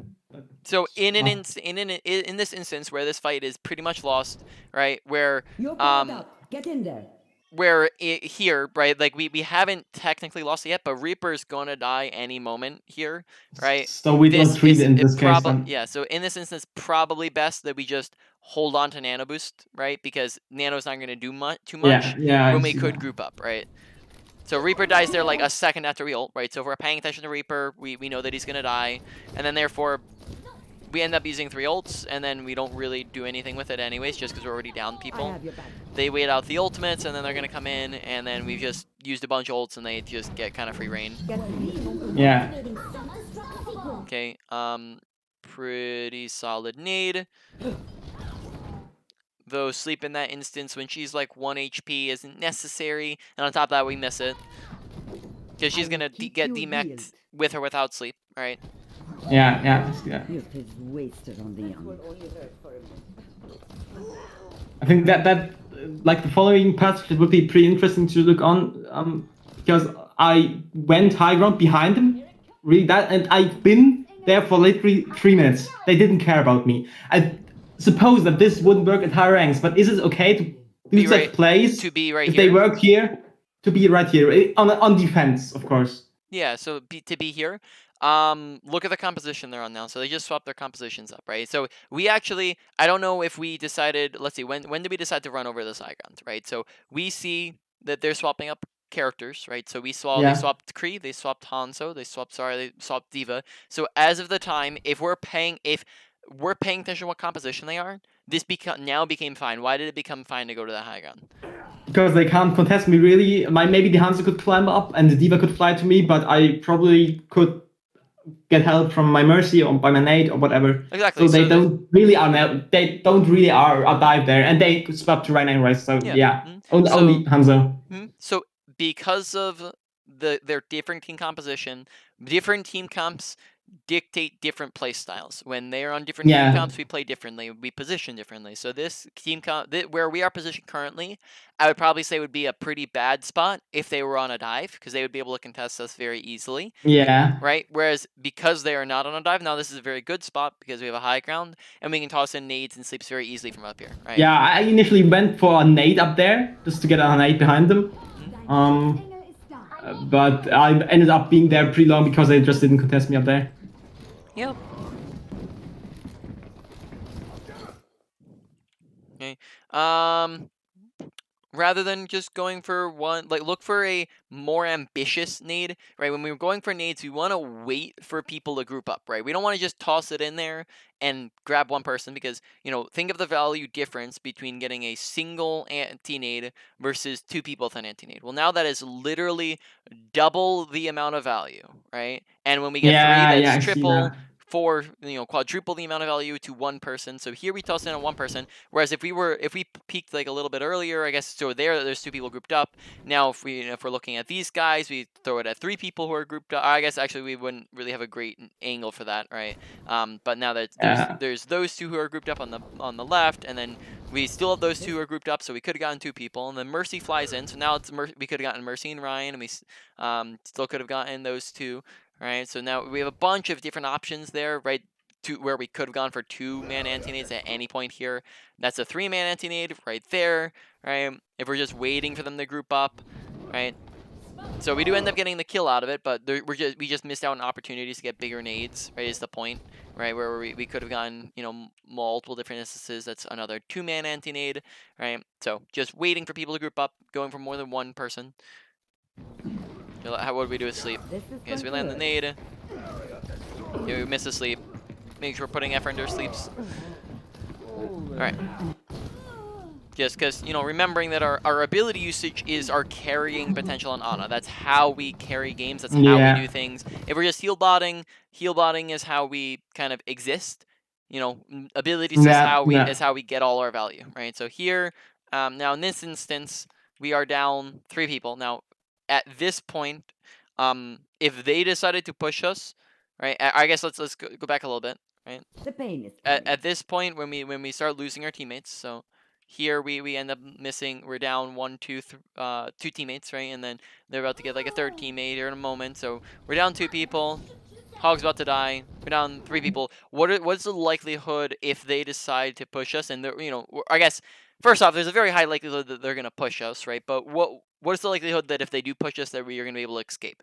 So in this instance where this fight is pretty much lost, right? Where You're powered up. Get in there. Here, right? We haven't technically lost it yet, but Reaper's gonna die any moment here, right? So we don't treat it in this case. Yeah. So in this instance, probably best that we just hold on to Nano Boost, right? Because Nano's not gonna do too much when we could group up, right? So Reaper dies there a second after we ult, right? So if we're paying attention to Reaper, we know that he's gonna die, and then therefore we end up using 3 ults, and then we don't really do anything with it anyways, just because we're already down people. I have your back. They wait out the ultimates, and then they're going to come in, and then we've just used a bunch of ults, and they just get kind of free reign. Yeah. Okay, pretty solid nade. Though Sleep in that instance, when she's 1 HP, isn't necessary, and on top of that, we miss it. Because she's going to get demeched with or without Sleep, right? Yeah. Youth is wasted on the young. I think that the following passage would be pretty interesting to look on, because I went high ground behind them, really and I've been there for literally 3 minutes. They didn't care about me. I suppose that this wouldn't work at higher ranks, but is it okay to do such plays to be right if here? they work here? To be right here on defense, of course. Yeah, so to be here. Look at the composition they're on now. So they just swapped their compositions up, right? So we actually, I don't know if we decided. Let's see, when did we decide to run over the Saigons, right? So we see that they're swapping up characters, right? So we saw they Yeah. swapped Kree, they swapped Hanzo, they swapped Diva. So as of the time, if we're paying attention to what composition they are, this now became fine. Why did it become fine to go to the high ground? Because they can't contest me really. Maybe the Hanzo could climb up and the Diva could fly to me, but I probably could get help from my Mercy or by my nade or whatever. Exactly. So they don't really are dive there, and they could swap to Rhino anyway. So yeah. Only Hanzo. So because of their different team composition, different team comps dictate different play styles. When they are on different team comps, we play differently. We position differently. So this team comp, where we are positioned currently, I would probably say would be a pretty bad spot if they were on a dive, because they would be able to contest us very easily. Yeah. Right? Whereas because they are not on a dive, now this is a very good spot because we have a high ground and we can toss in nades and sleeps very easily from up here. Right? Yeah, I initially went for a nade up there just to get a nade behind them. But I ended up being there pretty long because they just didn't contest me up there. Yep. Okay. Rather than just going for one, like, look for a more ambitious nade, right? When we're going for nades, we want to wait for people to group up, right? We don't want to just toss it in there and grab one person, because, think of the value difference between getting a single anti-nade versus two people with an anti-nade. Well, now that is literally double the amount of value, right? And when we get three, that's triple. 4, quadruple the amount of value to one person. So here we toss in on one person. Whereas if we peaked like a little bit earlier, I guess, so there's 2 people grouped up. Now if we're looking at these guys, we throw it at 3 people who are grouped up. I guess actually we wouldn't really have a great angle for that, right? But now that there's those 2 who are grouped up on the left, and then we still have those 2 who are grouped up, so we could have gotten 2 people, and then Mercy flies in. So now we could have gotten Mercy and Ryan, and we still could have gotten those 2. Right, so now we have a bunch of different options there, right, to where we could have gone for 2-man anti-nades at any point here. That's a 3-man anti-nade right there, right, if we're just waiting for them to group up, right? So we do end up getting the kill out of it, but we just missed out on opportunities to get bigger nades, right, is the point, right, where we could have gotten, multiple different instances. That's another 2-man anti-nade, right? So just waiting for people to group up, going for more than one person. What do we do with sleep? Okay, so we land the nade. Yeah, we miss the sleep. Make sure we're putting effort into our sleeps. Alright. Just because, remembering that our ability usage is our carrying potential on Ana. That's how we carry games. That's how we do things. If we're just heal botting is how we kind of exist. Abilities is how we get all our value, right? So here, now in this instance, we are down 3 people. Now, at this point, if they decided to push us, right? I guess let's go back a little bit, right? The pain is At this point, when we start losing our teammates, so here we end up missing. We're down 2 teammates, right? And then they're about to get like a 3rd teammate here in a moment. So we're down 2 people. Hog's about to die. We're down 3 people. What's the likelihood if they decide to push us? And I guess first off, there's a very high likelihood that they're gonna push us, right? But what is the likelihood that if they do push us, that we are gonna be able to escape?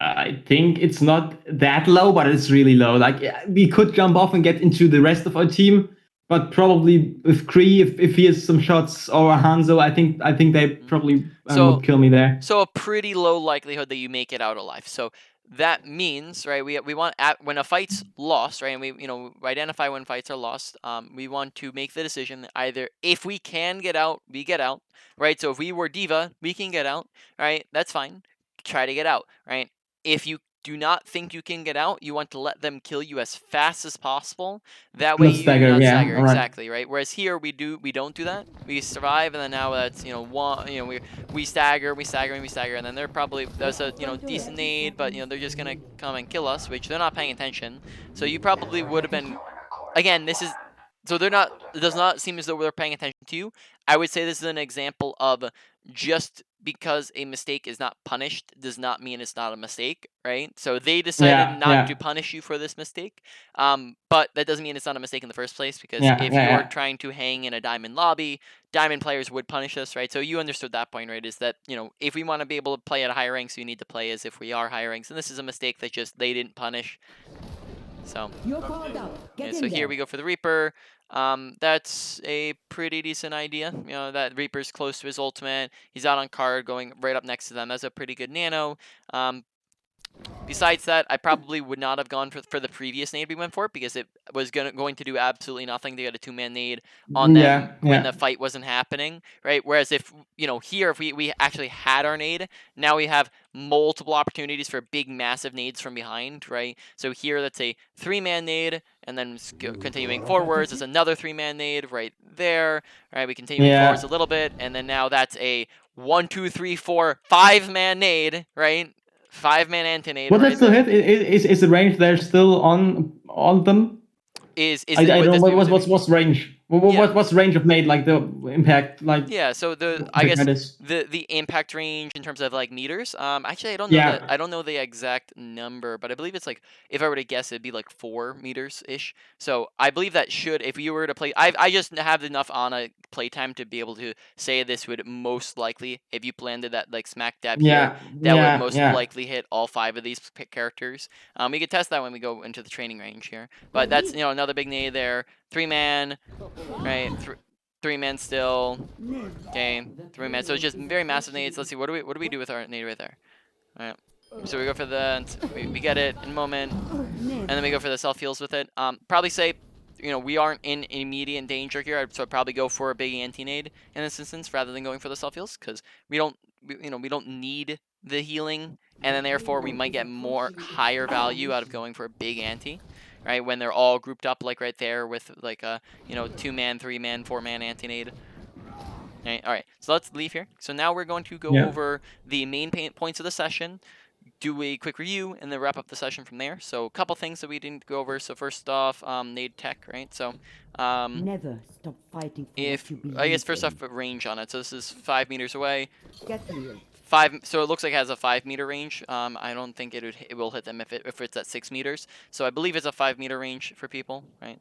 I think it's not that low, but it's really low. Like, we could jump off and get into the rest of our team, but probably with Kree, if he has some shots, or Hanzo, I think they probably would kill me there. So a pretty low likelihood that you make it out alive. So that means, right, we want, when a fight's lost, right, and we identify when fights are lost, we want to make the decision either if we can get out, we get out, right? So if we were Diva, we can get out, right? That's fine. Try to get out, right? If you do not think you can get out, you want to let them kill you as fast as possible. That way you stagger, not yeah, stagger. all right. Exactly, right? Whereas here we don't do that. We survive, and then now that's we stagger, and then they're probably, that's a decent nade, but they're just gonna come and kill us, which they're not paying attention. So you probably would have been, again, this is, so they're not, it does not seem as though they're paying attention to you. I would say this is an example of just because a mistake is not punished does not mean it's not a mistake, right? So they decided not to punish you for this mistake, but that doesn't mean it's not a mistake in the first place, because if you are trying to hang in a diamond lobby, diamond players would punish us, right? So you understood that point, right? Is that, if we want to be able to play at higher ranks, we need to play as if we are higher ranks, and this is a mistake that just they didn't punish. So, You're called up. Get in so there. here we go for the Reaper. That's a pretty decent idea. That Reaper's close to his ultimate. He's out on card, going right up next to them. That's a pretty good nano. Besides that, I probably would not have gone for the previous nade we went for, because it was going to do absolutely nothing to get a 2-man nade on them when the fight wasn't happening, right? Whereas if, here, if we actually had our nade, now we have multiple opportunities for big, massive nades from behind, right? So here, that's a 3-man nade, and then continuing forwards, it's another 3-man nade right there, right? We continue forwards a little bit, and then now that's a 1, 2, 3, 4, 5-man nade, right? 5-man anti-nade. Will right that still there. hit? Is the range there still on all of them? I don't know what's range. What's range of nade, like the impact, like? Yeah, so I guess the impact range in terms of like meters. Actually, I don't know that. I don't know the exact number, but I believe it's like, if I were to guess, it'd be like 4 meters ish. So I believe that should, if you were to play, I just have enough Ana playtime to be able to say this would most likely, if you landed that like smack dab here, that would most likely hit all 5 of these characters. We could test that when we go into the training range here. But that's another big nade there. 3-man, right? 3-man still. Okay, 3-man. So it's just very massive nades. Let's see, what do we do with our nade right there? All right. So we go for the, we get it in a moment, and then we go for the self heals with it. Probably say, we aren't in immediate danger here, so I'd probably go for a big anti-nade in this instance rather than going for the self heals, because we don't need the healing, and then therefore we might get more higher value out of going for a big anti, right? When they're all grouped up like right there with like a 2-man, 3-man, 4-man anti-nade. All right, so let's leave here. So now we're going to go over the main points of the session, do a quick review, and then wrap up the session from there. So a couple things that we didn't go over. So first off, nade tech, right? So Never stop fighting for if what you believe I guess first in. off, range on it. So this is 5 meters away. Get real. 5, so it looks like it has a 5-meter range. I don't think it will hit them if it's at 6 meters. So I believe it's a 5-meter range for people, right?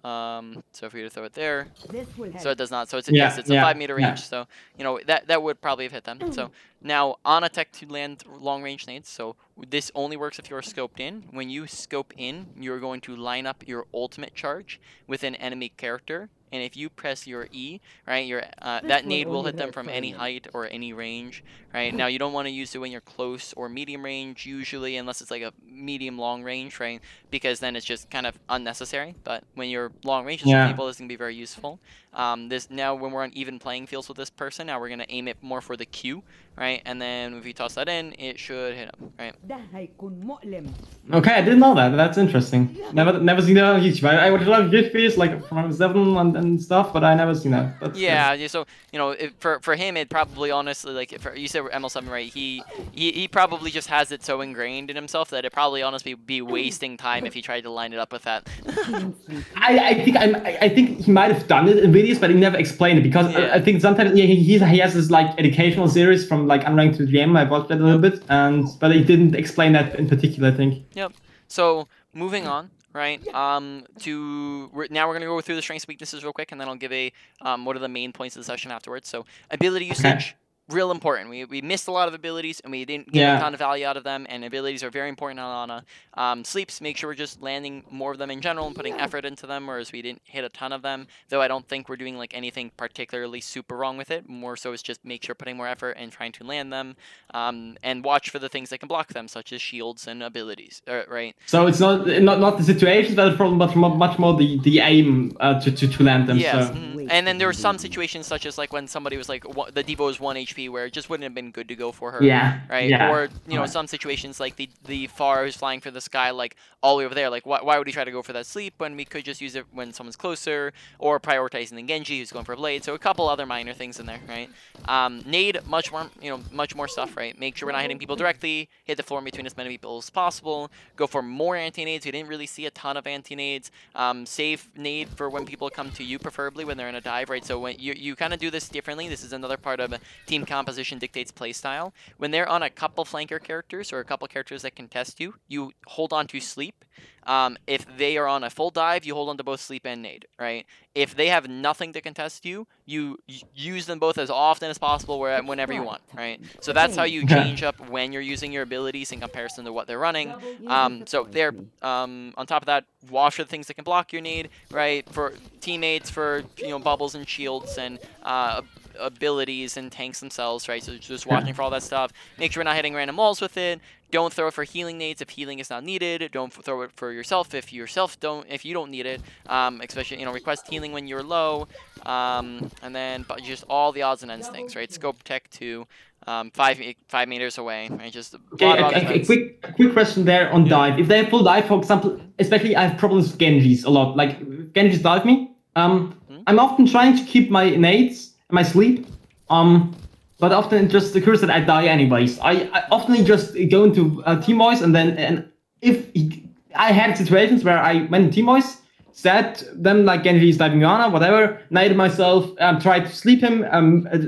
So if we were to throw it there, This will help. so it does not. So it's yes, it's a 5-meter range. So that would probably have hit them. So now on a tech to land long range nades. So this only works if you're scoped in. When you scope in, you're going to line up your ultimate charge with an enemy character. And if you press your E, right, that nade will hit them from any height or any range, right? Now, you don't want to use it when you're close or medium range, usually, unless it's like a medium-long range, right? Because then it's just kind of unnecessary. But when you're long range with people, this can be very useful. Now, when we're on even playing fields with this person, now we're going to aim it more for the Q, right? And then if you toss that in, it should hit him, right? Okay, I didn't know that. That's interesting. Never seen that on YouTube. I watch a lot of YouTube videos like from 7 and stuff, but I never seen that. That's so for him, it probably honestly, like, if you said ML7, right? He probably just has it so ingrained in himself that it probably honestly be wasting time if he tried to line it up with that. I think he might have done it in videos, but he never explained it, because I think sometimes he has this like educational series from like Unranked to GM. I watched that a little bit, but he didn't explain that in particular, I think. Yep. So moving on, right? Now we're gonna go through the strengths and weaknesses real quick, and then I'll give a what are the main points of the session afterwards. So ability usage. Real important. We missed a lot of abilities, and we didn't get a ton of value out of them, and abilities are very important on Ana. Sleeps, make sure we're just landing more of them in general and putting effort into them, whereas we didn't hit a ton of them, though I don't think we're doing like anything particularly super wrong with it. More so it's just make sure putting more effort and trying to land them, and watch for the things that can block them, such as shields and abilities, right? So it's not the situations that are the problem, but much more the aim to land them. Yes, so. And then there were some situations, such as like when somebody was like, the Devo was 1 HP, where it just wouldn't have been good to go for her. Right? Or, some situations like the Pharah who's flying for the sky, like all the way over there. Like, why would he try to go for that sleep when we could just use it when someone's closer? Or prioritizing the Genji who's going for a blade. So a couple other minor things in there, right? Nade, much more stuff, right? Make sure we're not hitting people directly. Hit the floor in between as many people as possible. Go for more anti-nades. We didn't really see a ton of anti-nades. Save nade for when people come to you, preferably when they're in a dive, right? So when you kind of do this differently. This is another part of team composition dictates playstyle. When they're on a couple flanker characters or a couple characters that contest you, you hold on to sleep. If they are on a full dive, you hold on to both sleep and nade, right? If they have nothing to contest you, you use them both as often as possible whenever you want, right? So that's how you change up when you're using your abilities in comparison to what they're running. So they're on top of that, wash are the things that can block your nade, right? For teammates, for bubbles and shields and abilities and tanks themselves, right? So just watching for all that stuff. Make sure we're not hitting random walls with it. Don't throw it for healing nades if healing is not needed. Don't throw it for yourself if you don't need it. Especially request healing when you're low. And then just all the odds and ends things, right? Scope tech to 5 meters away, right? Just a lot of a quick question there on dive. If they have full dive, for example, especially I have problems with Genjis a lot. Like Genjis dive me. I'm often trying to keep my nades and my sleep. But often it just occurs that I die anyways. I often just go into team voice and if I had situations where I went in team voice, set them like Genji is diving Yana, whatever, naded myself, tried to sleep him,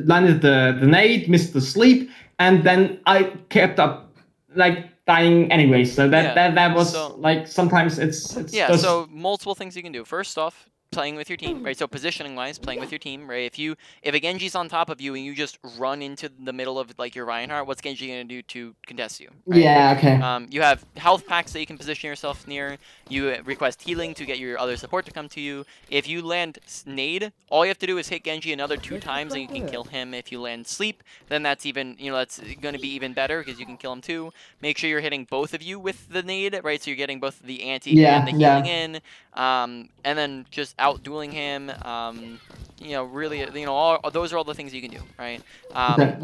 landed the nade, missed the sleep, and then I kept up like dying anyway. So that was like sometimes it's just... So multiple things you can do. First off, playing with your team, right? So positioning wise, playing with your team, right? If a Genji's on top of you and you just run into the middle of like your Reinhardt, what's Genji gonna do to contest you? Right? Yeah, okay. You have health packs that you can position yourself near. You request healing to get your other support to come to you. If you land nade, all you have to do is hit Genji another 2 times and you can kill him. If you land sleep, then that's even that's going to be even better because you can kill him too. Make sure you're hitting both of you with the nade, right? So you're getting both the anti and the healing in. And then just out dueling him. Really, all those are all the things you can do, right?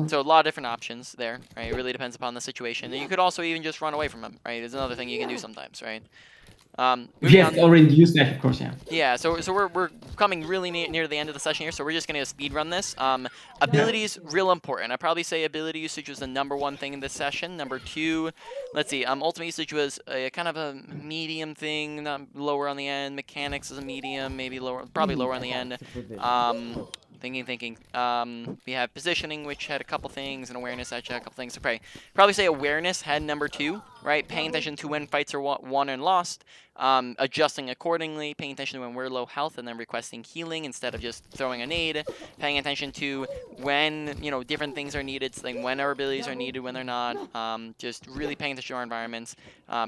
So a lot of different options there, right? It really depends upon the situation. And you could also even just run away from him, right? There's another thing you can do sometimes, right? Yes, already used that, of course, yeah. Yeah, so we're coming really near the end of the session here, so we're just gonna speed run this. Abilities, real important. I'd probably say ability usage was the #1 thing in this session. Number 2, let's see, ultimate usage was a kind of a medium thing, not lower on the end. Mechanics is a medium, maybe lower, probably lower on the end. Thinking. We have positioning, which had a couple things, and awareness actually had a couple things. So probably say awareness had number 2, right? Paying attention to when fights are won and lost, adjusting accordingly, paying attention to when we're low health, and then requesting healing instead of just throwing a nade. Paying attention to when different things are needed, so like when our abilities are needed, when they're not. Just really paying attention to our environments.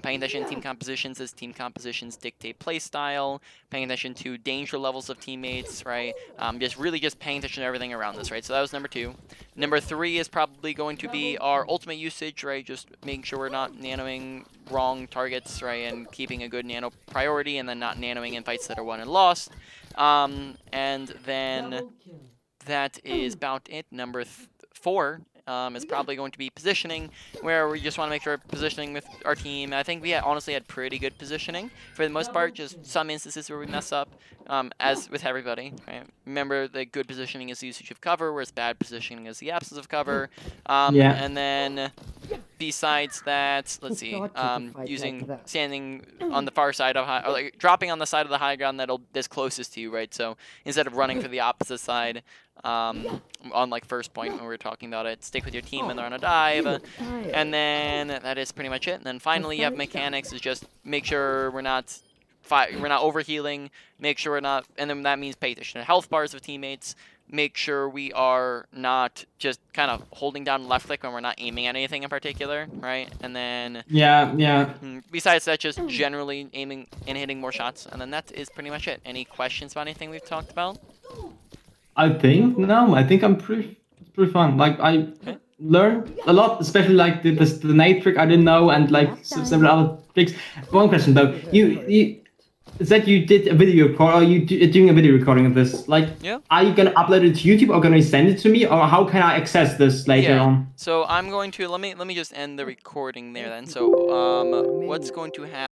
Paying attention to team compositions as team compositions dictate play style. Paying attention to danger levels of teammates, right? Just paying attention to everything around this, right? So that was number 2. Number 3 is probably going to be our ultimate usage, right? Just making sure we're not nanoing wrong targets, right? And keeping a good nano priority, and then not nanoing in fights that are won and lost. And then that is about it. Number 4 is probably going to be positioning, where we just want to make sure we're positioning with our team. I think we honestly had pretty good positioning for the most part, just some instances where we mess up, as with everybody, right? Remember, the good positioning is the usage of cover, whereas bad positioning is the absence of cover. And then besides that, let's see, standing on the far side of or like dropping on the side of the high ground that's closest to you, right? So instead of running for the opposite side, on like first point when we were talking about it, stick with your team when they're on a dive, and then that is pretty much it. And then finally, you have mechanics, is just make sure we're not overhealing, make sure we're not, and then that means pay attention to health bars of teammates. Make sure we are not just kind of holding down left click when we're not aiming at anything in particular, right? And then besides that, just generally aiming and hitting more shots, and then that is pretty much it. Any questions about anything we've talked about? I think I'm pretty fun. Like I learned a lot, especially like the nade trick I didn't know, and like several other tricks. One question though, you said you did a video record, or you doing a video recording of this? Like, are you gonna upload it to YouTube, or gonna send it to me, or how can I access this later on? So I'm going to let me just end the recording there then. So what's going to happen?